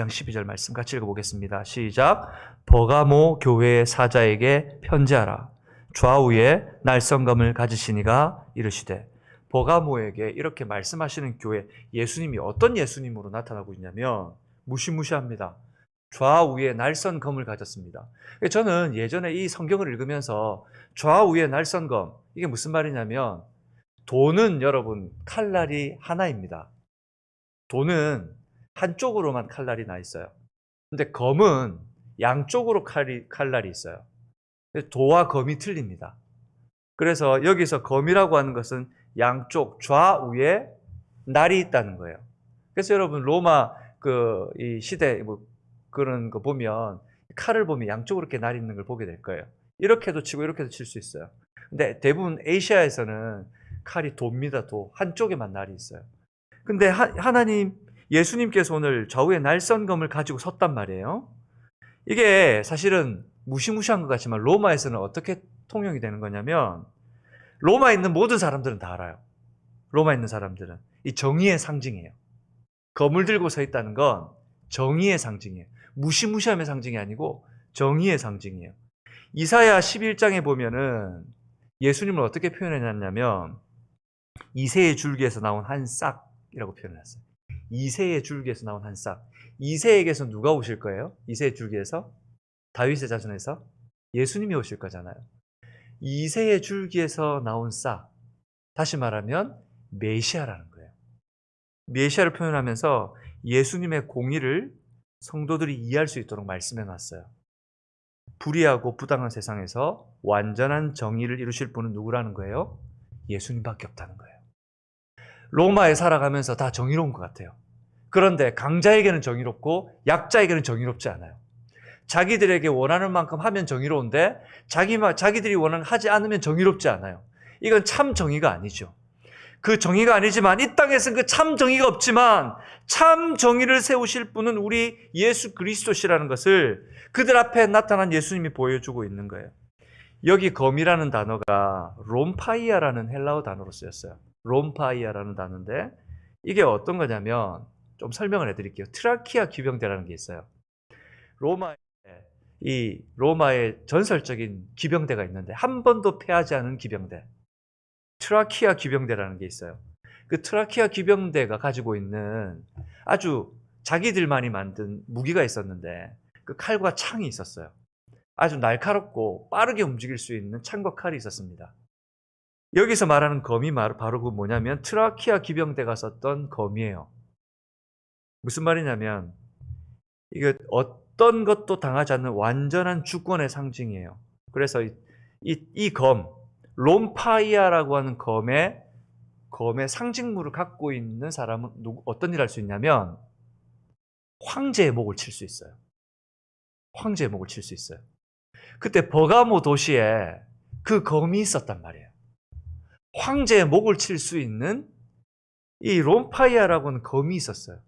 12절 말씀 같이 읽어보겠습니다. 시작. 버가모 교회의 사자에게 편지하라. 좌우에 날성검을 가지시니가 이르시되. 버가모에게 이렇게 말씀하시는 교회, 예수님이 어떤 예수님으로 나타나고 있냐면 무시무시합니다. 좌우에 날선검을 가졌습니다. 저는 예전에 이 성경을 읽으면서 좌우에 날선검, 이게 무슨 말이냐면, 도는 여러분 칼날이 하나입니다. 도는 한쪽으로만 칼날이 나 있어요. 근데 검은 양쪽으로 칼날이 있어요. 도와 검이 틀립니다. 그래서 여기서 검이라고 하는 것은 양쪽 좌우에 날이 있다는 거예요. 그래서 여러분 로마 이 시대 그런 거 보면 칼을 보면 양쪽으로 이렇게 날이 있는 걸 보게 될 거예요. 이렇게도 치고 이렇게도 칠 수 있어요. 근데 대부분 아시아에서는 칼이 돕니다. 도 한쪽에만 날이 있어요. 근데 하나님 예수님께서 오늘 좌우에 날선검을 가지고 섰단 말이에요. 이게 사실은 무시무시한 것 같지만 로마에서는 어떻게 통용이 되는 거냐면, 로마에 있는 모든 사람들은 다 알아요. 로마에 있는 사람들은 이 정의의 상징이에요. 검을 들고 서 있다는 건 정의의 상징이에요. 무시무시함의 상징이 아니고 정의의 상징이에요. 이사야 11장에 보면은 예수님을 어떻게 표현했냐면 이새의 줄기에서 나온 한 싹이라고 표현했어요. 이새의 줄기에서 나온 한 싹. 이새에게서 누가 오실 거예요? 이새의 줄기에서? 다윗의 자손에서? 예수님이 오실 거잖아요. 이새의 줄기에서 나온 싹. 다시 말하면 메시아라는 거예요. 메시아를 표현하면서 예수님의 공의를 성도들이 이해할 수 있도록 말씀해 놨어요. 불의하고 부당한 세상에서 완전한 정의를 이루실 분은 누구라는 거예요? 예수님밖에 없다는 거예요. 로마에 살아가면서 다 정의로운 것 같아요. 그런데 강자에게는 정의롭고 약자에게는 정의롭지 않아요. 자기들에게 원하는 만큼 하면 정의로운데 자기들이 원하는 하지 않으면 정의롭지 않아요. 이건 참 정의가 아니죠. 그 정의가 아니지만 이 땅에서는 그 참 정의가 없지만 참 정의를 세우실 분은 우리 예수 그리스도시라는 것을 그들 앞에 나타난 예수님이 보여주고 있는 거예요. 여기 검이라는 단어가 롬파이아라는 헬라어 단어로 쓰였어요. 롬파이아라는 단어인데 이게 어떤 거냐면 좀 설명을 해드릴게요. 트라키아 기병대라는 게 있어요. 로마의 전설적인 기병대가 있는데 한 번도 패하지 않은 기병대, 트라키아 기병대라는 게 있어요. 그 트라키아 기병대가 가지고 있는 아주 자기들만이 만든 무기가 있었는데 그 칼과 창이 있었어요. 아주 날카롭고 빠르게 움직일 수 있는 창과 칼이 있었습니다. 여기서 말하는 검이 바로 그 뭐냐면 트라키아 기병대가 썼던 검이에요. 무슨 말이냐면 이게 어떤 것도 당하지 않는 완전한 주권의 상징이에요. 그래서 이 검, 롬파이아라고 하는 검의 상징물을 갖고 있는 사람은 어떤 일을 할 수 있냐면 황제의 목을 칠 수 있어요. 황제의 목을 칠 수 있어요. 그때 버가모 도시에 그 검이 있었단 말이에요. 황제의 목을 칠 수 있는 이 롬파이아라고 하는 검이 있었어요.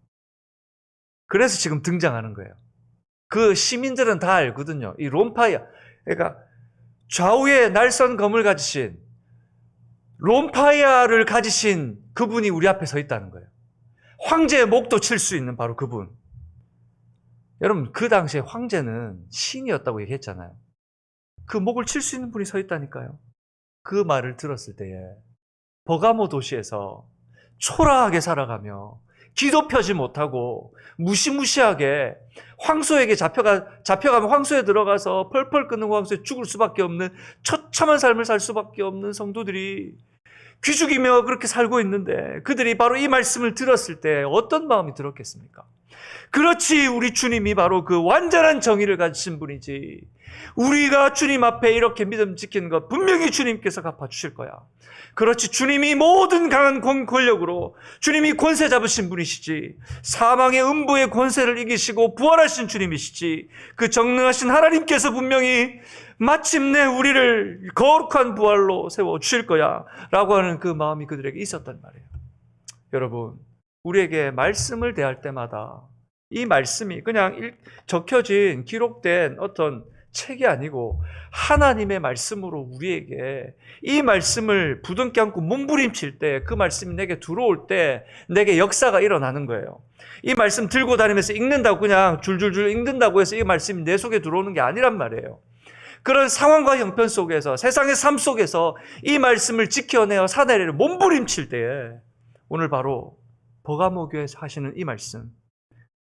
그래서 지금 등장하는 거예요. 그 시민들은 다 알거든요. 이 롬파이아, 그러니까 좌우에 날선 검을 가지신 롬파이아를 가지신 그분이 우리 앞에 서 있다는 거예요. 황제의 목도 칠 수 있는 바로 그분. 여러분 그 당시에 황제는 신이었다고 얘기했잖아요. 그 목을 칠 수 있는 분이 서 있다니까요. 그 말을 들었을 때에 버가모 도시에서 초라하게 살아가며 기도 펴지 못하고 무시무시하게 황소에게 잡혀가면 황소에 들어가서 펄펄 끓는 황소에 죽을 수밖에 없는 처참한 삶을 살 수밖에 없는 성도들이 귀죽이며 그렇게 살고 있는데, 그들이 바로 이 말씀을 들었을 때 어떤 마음이 들었겠습니까? 그렇지, 우리 주님이 바로 그 완전한 정의를 가지신 분이지. 우리가 주님 앞에 이렇게 믿음 지키는 것 분명히 주님께서 갚아주실 거야. 그렇지, 주님이 모든 강한 권력으로 주님이 권세 잡으신 분이시지. 사망의 음부의 권세를 이기시고 부활하신 주님이시지. 그 정능하신 하나님께서 분명히 마침내 우리를 거룩한 부활로 세워주실 거야 라고 하는 그 마음이 그들에게 있었단 말이에요. 여러분, 우리에게 말씀을 대할 때마다 이 말씀이 그냥 적혀진 기록된 어떤 책이 아니고 하나님의 말씀으로 우리에게 이 말씀을 부둥켜 안고 몸부림칠 때, 그 말씀이 내게 들어올 때 내게 역사가 일어나는 거예요. 이 말씀 들고 다니면서 읽는다고 그냥 줄줄줄 읽는다고 해서 이 말씀이 내 속에 들어오는 게 아니란 말이에요. 그런 상황과 형편 속에서, 세상의 삶 속에서 이 말씀을 지켜내어 사내를 몸부림칠 때에 오늘 바로 버가모교에서 하시는 이 말씀,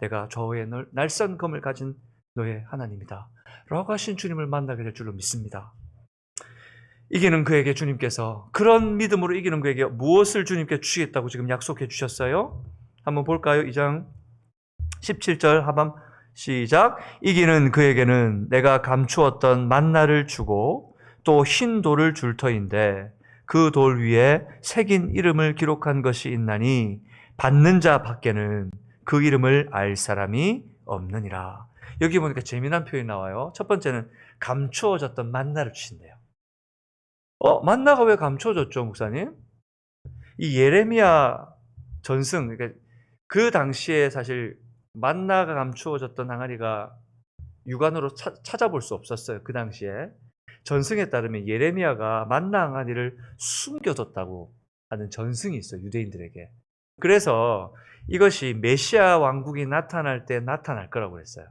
내가 좌우에 날선 검을 가진 너의 하나님이다 라고 하신 주님을 만나게 될 줄로 믿습니다. 이기는 그에게 주님께서, 그런 믿음으로 이기는 그에게 무엇을 주님께 주시겠다고 지금 약속해 주셨어요? 한번 볼까요? 2장 17절 하반 시작. 이기는 그에게는 내가 감추었던 만나를 주고 또 흰 돌을 줄 터인데 그 돌 위에 새긴 이름을 기록한 것이 있나니 받는 자 밖에는 그 이름을 알 사람이 없느니라. 여기 보니까 재미난 표현이 나와요. 첫 번째는 감추어졌던 만나를 주신대요. 만나가 왜 감추어졌죠, 목사님? 이 예레미야 전승, 그러니까 그 당시에 사실 만나가 감추어졌던 항아리가 육안으로 찾아볼 수 없었어요. 그 당시에 전승에 따르면 예레미야가 만나 항아리를 숨겨뒀다고 하는 전승이 있어요, 유대인들에게. 그래서 이것이 메시아 왕국이 나타날 때 나타날 거라고 그랬어요.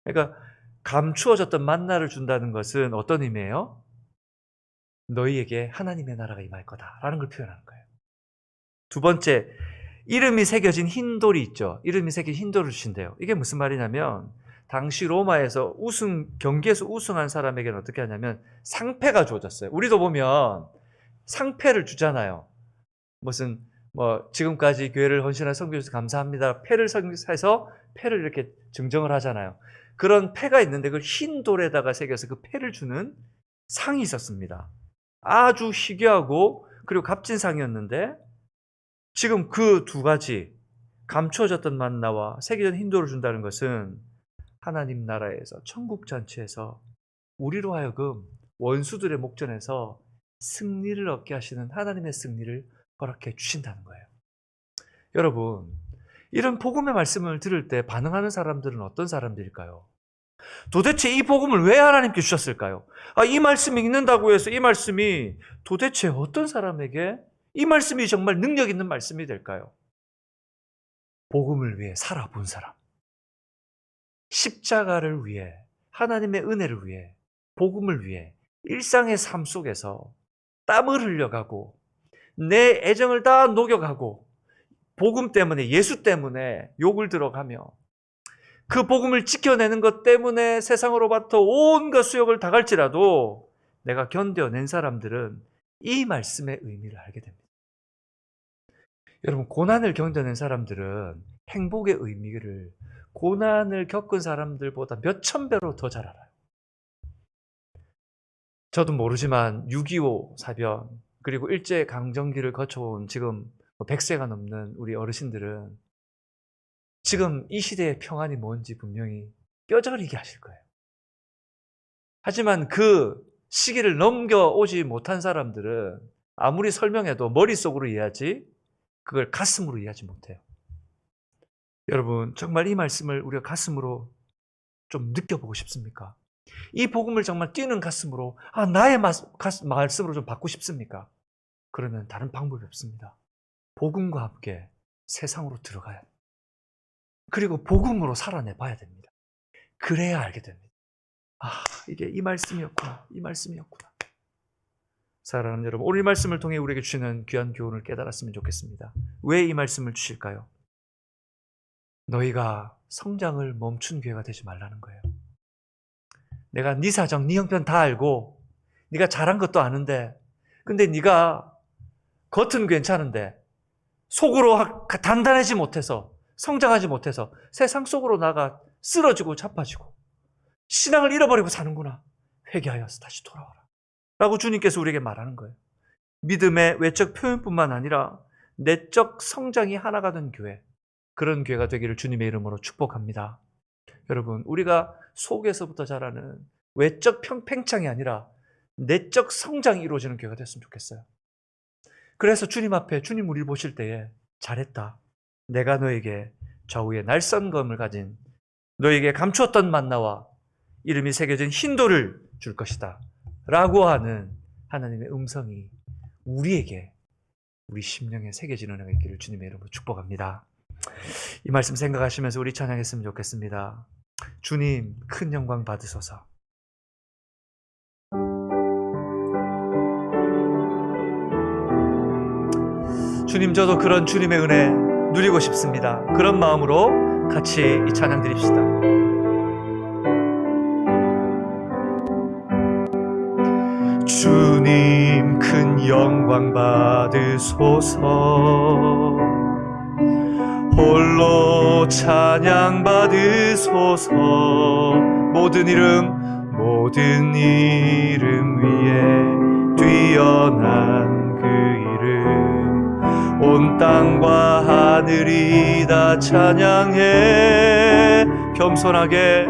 그러니까 감추어졌던 만나를 준다는 것은 어떤 의미예요? 너희에게 하나님의 나라가 임할 거다라는 걸 표현하는 거예요. 두 번째, 이름이 새겨진 흰 돌이 있죠. 이름이 새겨진 흰 돌을 주신대요. 이게 무슨 말이냐면 당시 로마에서 경기에서 우승한 사람에게는 어떻게 하냐면 상패가 주어졌어요. 우리도 보면 상패를 주잖아요. 무슨 지금까지 교회를 헌신한 선교주셔서 감사합니다. 패를 해서 패를 이렇게 증정을 하잖아요. 그런 패가 있는데 그걸 흰 돌에다가 새겨서 그 패를 주는 상이 있었습니다. 아주 희귀하고 그리고 값진 상이었는데, 지금 그 두 가지, 감추어졌던 만나와 새겨진 흰 돌을 준다는 것은 하나님 나라에서 천국 잔치에서 우리로 하여금 원수들의 목전에서 승리를 얻게 하시는 하나님의 승리를 허락해 주신다는 거예요. 여러분, 이런 복음의 말씀을 들을 때 반응하는 사람들은 어떤 사람들일까요? 도대체 이 복음을 왜 하나님께 주셨을까요? 이 말씀이 읽는다고 해서 이 말씀이 도대체 어떤 사람에게 이 말씀이 정말 능력 있는 말씀이 될까요? 복음을 위해 살아본 사람, 십자가를 위해, 하나님의 은혜를 위해, 복음을 위해 일상의 삶 속에서 땀을 흘려가고 내 애정을 다 녹여가고 복음 때문에, 예수 때문에 욕을 들어가며 그 복음을 지켜내는 것 때문에 세상으로부터 온갖 수욕을 당할지라도 내가 견뎌낸 사람들은 이 말씀의 의미를 알게 됩니다. 여러분, 고난을 견뎌낸 사람들은 행복의 의미를 고난을 겪은 사람들보다 몇천 배로 더 잘 알아요. 저도 모르지만 6.25 사변 그리고 일제강점기를 거쳐온 지금 100세가 넘는 우리 어르신들은 지금 이 시대의 평안이 뭔지 분명히 뼈저리게 하실 거예요. 하지만 그 시기를 넘겨오지 못한 사람들은 아무리 설명해도 머릿속으로 이해하지 그걸 가슴으로 이해하지 못해요. 여러분, 정말 이 말씀을 우리가 가슴으로 좀 느껴보고 싶습니까? 이 복음을 정말 뛰는 가슴으로 나의 말씀으로 좀 받고 싶습니까? 그러면 다른 방법이 없습니다. 복음과 함께 세상으로 들어가야 합니다. 그리고 복음으로 살아내 봐야 됩니다. 그래야 알게 됩니다. 이게 이 말씀이었구나. 이 말씀이었구나. 사랑하는 여러분, 오늘 이 말씀을 통해 우리에게 주시는 귀한 교훈을 깨달았으면 좋겠습니다. 왜 이 말씀을 주실까요? 너희가 성장을 멈춘 교회가 되지 말라는 거예요. 내가 네 사정, 네 형편 다 알고 네가 잘한 것도 아는데, 근데 네가 겉은 괜찮은데 속으로 단단하지 못해서, 성장하지 못해서 세상 속으로 나가 쓰러지고 자빠지고 신앙을 잃어버리고 사는구나. 회개하여서 다시 돌아와라 라고 주님께서 우리에게 말하는 거예요. 믿음의 외적 표현뿐만 아니라 내적 성장이 하나가 된 교회, 그런 교회가 되기를 주님의 이름으로 축복합니다. 여러분, 우리가 속에서부터 자라는 외적 팽창이 아니라 내적 성장이 이루어지는 교회가 됐으면 좋겠어요. 그래서 주님 앞에, 주님 우리를 보실 때에 잘했다, 내가 너에게 좌우에 날선검을 가진, 너에게 감추었던 만나와 이름이 새겨진 흰돌을 줄 것이다 라고 하는 하나님의 음성이 우리에게, 우리 심령에 새겨지는 은혜가 있기를 주님의 이름으로 축복합니다. 이 말씀 생각하시면서 우리 찬양했으면 좋겠습니다. 주님 큰 영광 받으소서. 주님, 저도 그런 주님의 은혜 누리고 싶습니다. 그런 마음으로 같이 이 찬양 드립시다. 주님 큰 영광 받으소서. 홀로 찬양 받으소서. 모든 이름 위에 뛰어난 그 이름, 온 땅과 하늘이 다 찬양해. 겸손하게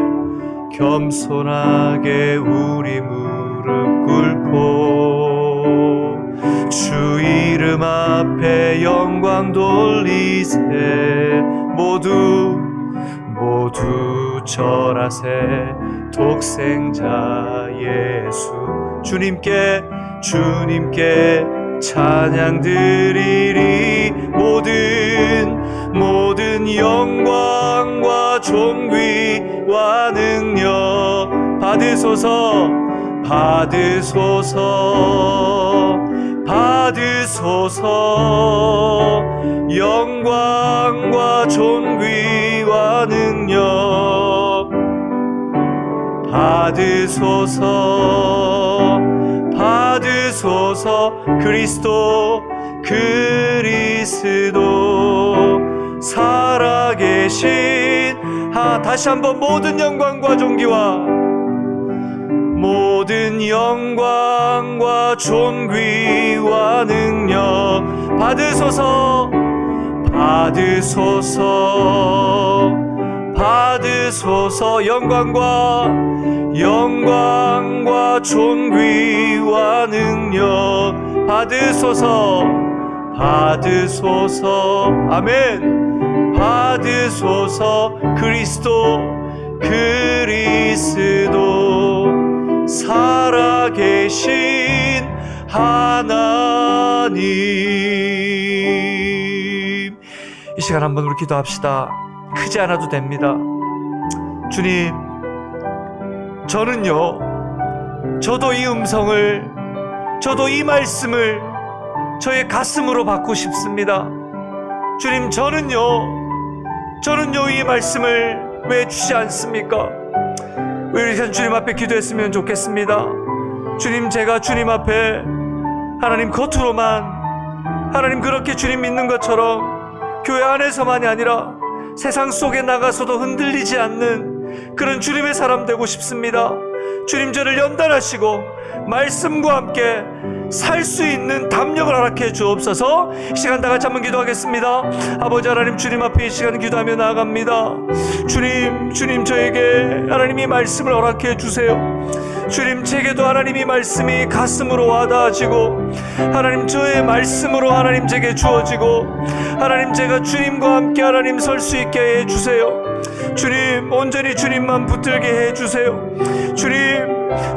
우리 무릎 꿇고 주 이름 앞에 영광 돌리세. 모두 절하세. 독생자 예수 주님께 찬양 드리리. 모든 영광과 존귀와 능력 받으소서. 영광과 존귀와 능력 받으소서. 그리스도 살아계신, 다시 한번 모든 영광과 존귀와 능력 받으소서. 영광과 존귀와 능력 받으소서. 아멘. 그리스도 살아계신 하나님. 이 시간 한번 우리 기도합시다. 크지 않아도 됩니다. 주님, 저도 이 음성을, 저도 이 말씀을 저의 가슴으로 받고 싶습니다. 주님, 저는요 이 말씀을 왜 주지 않습니까? 우리 주님 앞에 기도했으면 좋겠습니다. 주님, 제가 주님 앞에 하나님 겉으로만 하나님 그렇게 주님 믿는 것처럼 교회 안에서만이 아니라 세상 속에 나가서도 흔들리지 않는 그런 주님의 사람 되고 싶습니다. 주님, 저를 연단하시고 말씀과 함께 살 수 있는 담력을 허락해 주옵소서. 이 시간 다 같이 한번 기도하겠습니다. 아버지 하나님, 주님 앞에 이 시간 기도하며 나아갑니다. 주님 저에게 하나님이 말씀을 허락해 주세요. 주님, 제게도 하나님이 말씀이 가슴으로 와닿아지고 하나님 저의 말씀으로 하나님 제게 주어지고 하나님 제가 주님과 함께 하나님 설 수 있게 해주세요. 주님, 온전히 주님만 붙들게 해주세요.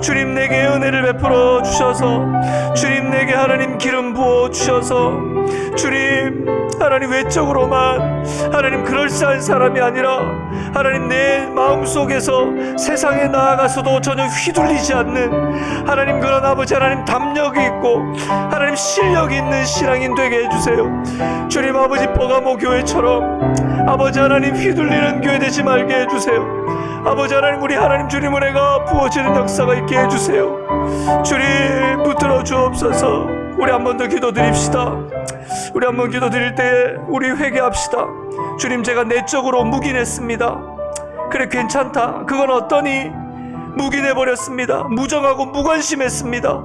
주님 내게 은혜를 베풀어 주셔서, 주님 내게 하나님 기름 부어 주셔서, 주님 하나님 외적으로만 하나님 그럴싸한 사람이 아니라 하나님 내 마음속에서 세상에 나아가서도 전혀 휘둘리지 않는 하나님 그런 아버지 하나님 담력이 있고 하나님 실력이 있는 신앙인 되게 해주세요. 주님 아버지 버가모 교회처럼 아버지 하나님 휘둘리는 교회 되지 말게 해주세요. 아버지 하나님 우리 하나님 주님 은혜가 부어지는 역사가 있게 해주세요. 주님 붙들어 주옵소서. 우리 한 번 더 기도드립시다. 우리 한 번 기도드릴 때 우리 회개합시다. 주님 제가 내적으로 묵인했습니다. 그래 괜찮다. 그건 어떠니? 묵인해버렸습니다. 무정하고 무관심했습니다.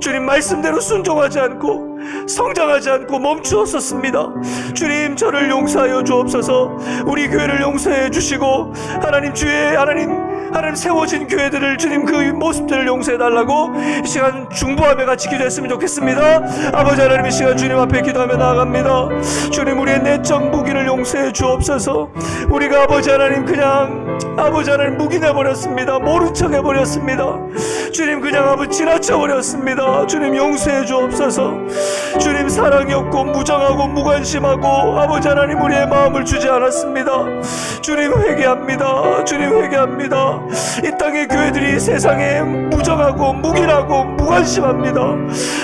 주님 말씀대로 순종하지 않고 성장하지 않고 멈추었었습니다. 주님 저를 용서하여 주옵소서. 우리 교회를 용서해 주시고 하나님 주의 하나님 세워진 교회들을 주님 그 모습들을 용서해 달라고 이 시간 중보하며 같이 기도했으면 좋겠습니다. 아버지 하나님 이 시간 주님 앞에 기도하며 나아갑니다. 주님 우리의 내적 무기를 용서해 주옵소서. 우리가 아버지 하나님 그냥 아버지 하나님 묵인해 버렸습니다. 모른 척 해버렸습니다. 주님 그냥 아버지 지나쳐 버렸습니다. 주님 용서해 주옵소서. 주님 사랑이 없고 무정하고 무관심하고 아버지 하나님 우리의 마음을 주지 않았습니다. 주님 회개합니다. 주님 회개합니다. 이 땅의 교회들이 세상에 무정하고 무기라고 무관심합니다.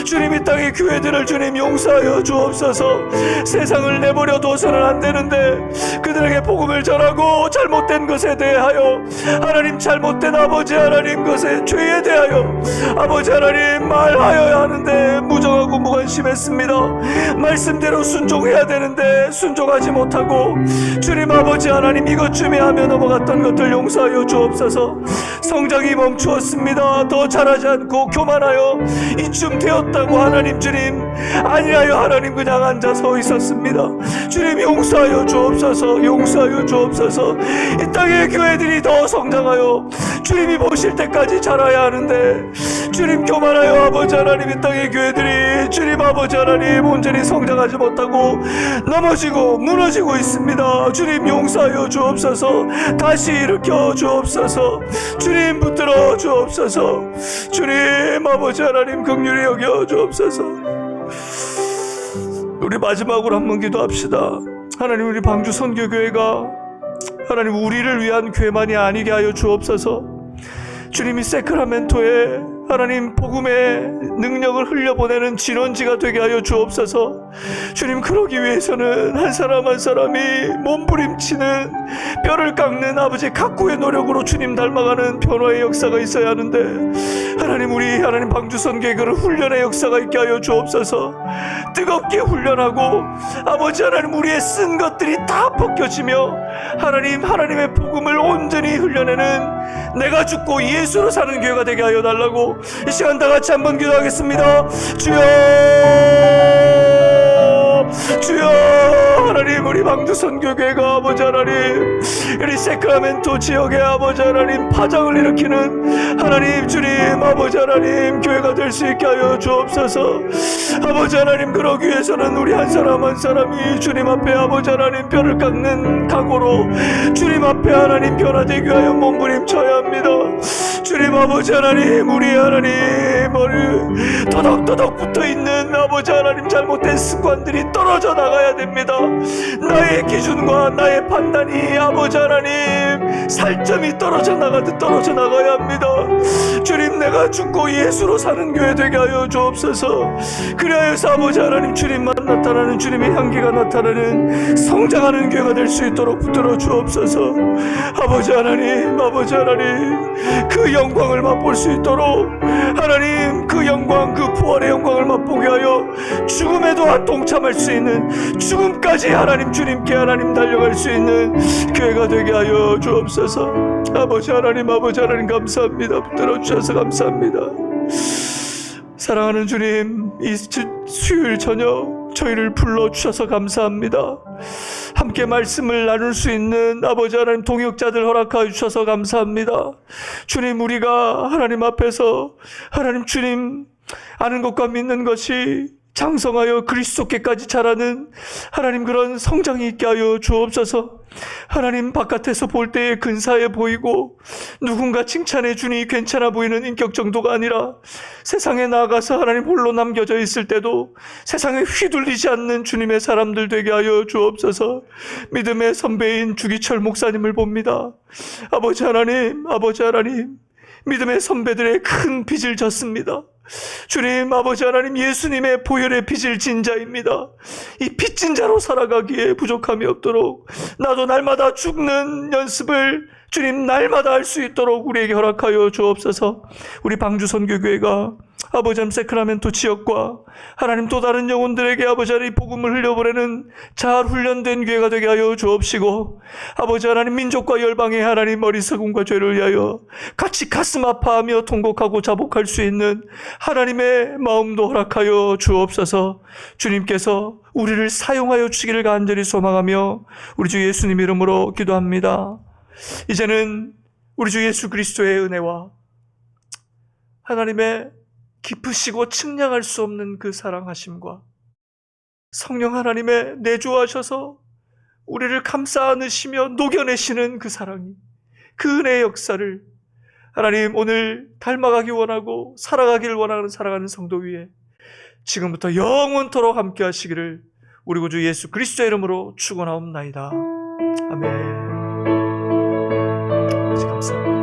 주님 이 땅의 교회들을 주님 용서하여 주옵소서. 세상을 내버려 둬서는 안 되는데 그들에게 복음을 전하고 잘못된 것에 대하여 하나님 잘못된 아버지 하나님 것에 죄에 대하여 아버지 하나님 말하여야 하는데 무정하고 무관심했습니다. 말씀대로 순종해야 되는데 순종하지 못하고 주님 아버지 하나님 이것쯤에 하며 넘어갔던 것들 용서하여 주옵소서. 성장이 멈추었습니다. 더 잘하지 않고 교만하여 이쯤 되었다고 하나님 주님 아니하여 하나님 그냥 앉아 서 있었습니다. 주님 용서하여 주옵소서. 용서하여 주옵소서. 이 땅의 교회들이 더 성장하여 주님이 보실 때까지 자라야 하는데 주님 교만하여 아버지 하나님 이 땅의 교회들이 주님 아버지 하나님 온전히 성장하지 못하고 넘어지고 무너지고 있습니다. 주님 용서하여 주옵소서. 다시 일으켜 주옵소서. 주님 붙들어 주옵소서. 주님 아버지 하나님 긍휼히 여겨 주옵소서. 우리 마지막으로 한번 기도합시다. 하나님 우리 방주 선교교회가 하나님 우리를 위한 교회만이 아니게 하여 주옵소서. 주님이 세크라멘토에 하나님 복음의 능력을 흘려보내는 진원지가 되게 하여 주옵소서. 주님 그러기 위해서는 한 사람 한 사람이 몸부림치는 뼈를 깎는 아버지 각고의 노력으로 주님 닮아가는 변화의 역사가 있어야 하는데 하나님 우리 하나님 방주선교회를 훈련의 역사가 있게 하여 주옵소서. 뜨겁게 훈련하고 아버지 하나님 우리의 쓴 것들이 다 벗겨지며 하나님의 복음을 온전히 흘려내는 내가 죽고 예수로 사는 교회가 되게 하여 달라고 이 시간 다 같이 한번 기도하겠습니다. 주여 주여 하나님 우리 방주선교교회가 아버지 하나님 우리 세크라멘토 지역의 아버지 하나님 파장을 일으키는 하나님 주님 아버지 하나님 교회가 될 수 있게 하여 주옵소서. 아버지 하나님 그러기 위해서는 우리 한 사람 한 사람이 주님 앞에 아버지 하나님 뼈를 깎는 각오로 주님 앞에 하나님 변화되기 위하여 몸부림쳐야 합니다. 주님 아버지 하나님 우리 하나님 머리 to덕to덕 붙어있는 아버지 하나님 잘못된 습관들이 떨어져 나가야 됩니다. 나의 기준과 나의 판단이 아버지 하나님 살점이 떨어져 나가듯 떨어져 나가야 합니다. 주님 내가 죽고 예수로 사는 교회 되게 하여 주옵소서. 그리하여서 아버지 하나님 주님만 나타나는 주님의 향기가 나타나는 성장하는 교회가 될 수 있도록 붙들어 주옵소서. 아버지 하나님 그 영광을 맛볼 수 있도록 하나님 그 영광 그 부활의 영광을 맛보게 하여 죽음에도 동참할 수 있는 죽음까지 하나님 주님께 하나님 달려갈 수 있는 교회가 되게 하여 주옵소서. 아버지 하나님 감사합니다. 붙들어 주셔서 감사합니다. 사랑하는 주님 이 수요일 저녁 저희를 불러주셔서 감사합니다. 함께 말씀을 나눌 수 있는 아버지 하나님 동역자들 허락하여 주셔서 감사합니다. 주님 우리가 하나님 앞에서 하나님 주님 아는 것과 믿는 것이 장성하여 그리스도께까지 자라는 하나님 그런 성장이 있게 하여 주옵소서. 하나님 바깥에서 볼 때에 근사해 보이고 누군가 칭찬해 주니 괜찮아 보이는 인격 정도가 아니라 세상에 나아가서 하나님 홀로 남겨져 있을 때도 세상에 휘둘리지 않는 주님의 사람들 되게 하여 주옵소서. 믿음의 선배인 주기철 목사님을 봅니다. 아버지 하나님, 믿음의 선배들의 큰 빚을 졌습니다. 주님, 아버지 하나님, 예수님의 보혈의 빚을 진 자입니다. 이 빚진 자로 살아가기에 부족함이 없도록 나도 날마다 죽는 연습을 주님 날마다 할 수 있도록 우리에게 허락하여 주옵소서. 우리 방주 선교교회가 아버지 하나님 세크라멘토 지역과 하나님 또 다른 영혼들에게 아버지 하나님 복음을 흘려보내는 잘 훈련된 교회가 되게 하여 주옵시고, 아버지 하나님 민족과 열방의 하나님 어리석음과 죄를 위하여 같이 가슴 아파하며 통곡하고 자복할 수 있는 하나님의 마음도 허락하여 주옵소서. 주님께서 우리를 사용하여 주시기를 간절히 소망하며 우리 주 예수님 이름으로 기도합니다. 이제는 우리 주 예수 그리스도의 은혜와 하나님의 깊으시고 측량할 수 없는 그 사랑하심과 성령 하나님의 내주하셔서 우리를 감싸 안으시며 녹여내시는 그 사랑이, 그 은혜의 역사를 하나님 오늘 닮아가기 원하고 살아가기를 원하는 살아가는 성도 위에 지금부터 영원토록 함께 하시기를 우리 구주 예수 그리스도의 이름으로 축원하옵나이다. 아멘. 아버지 감사합니다.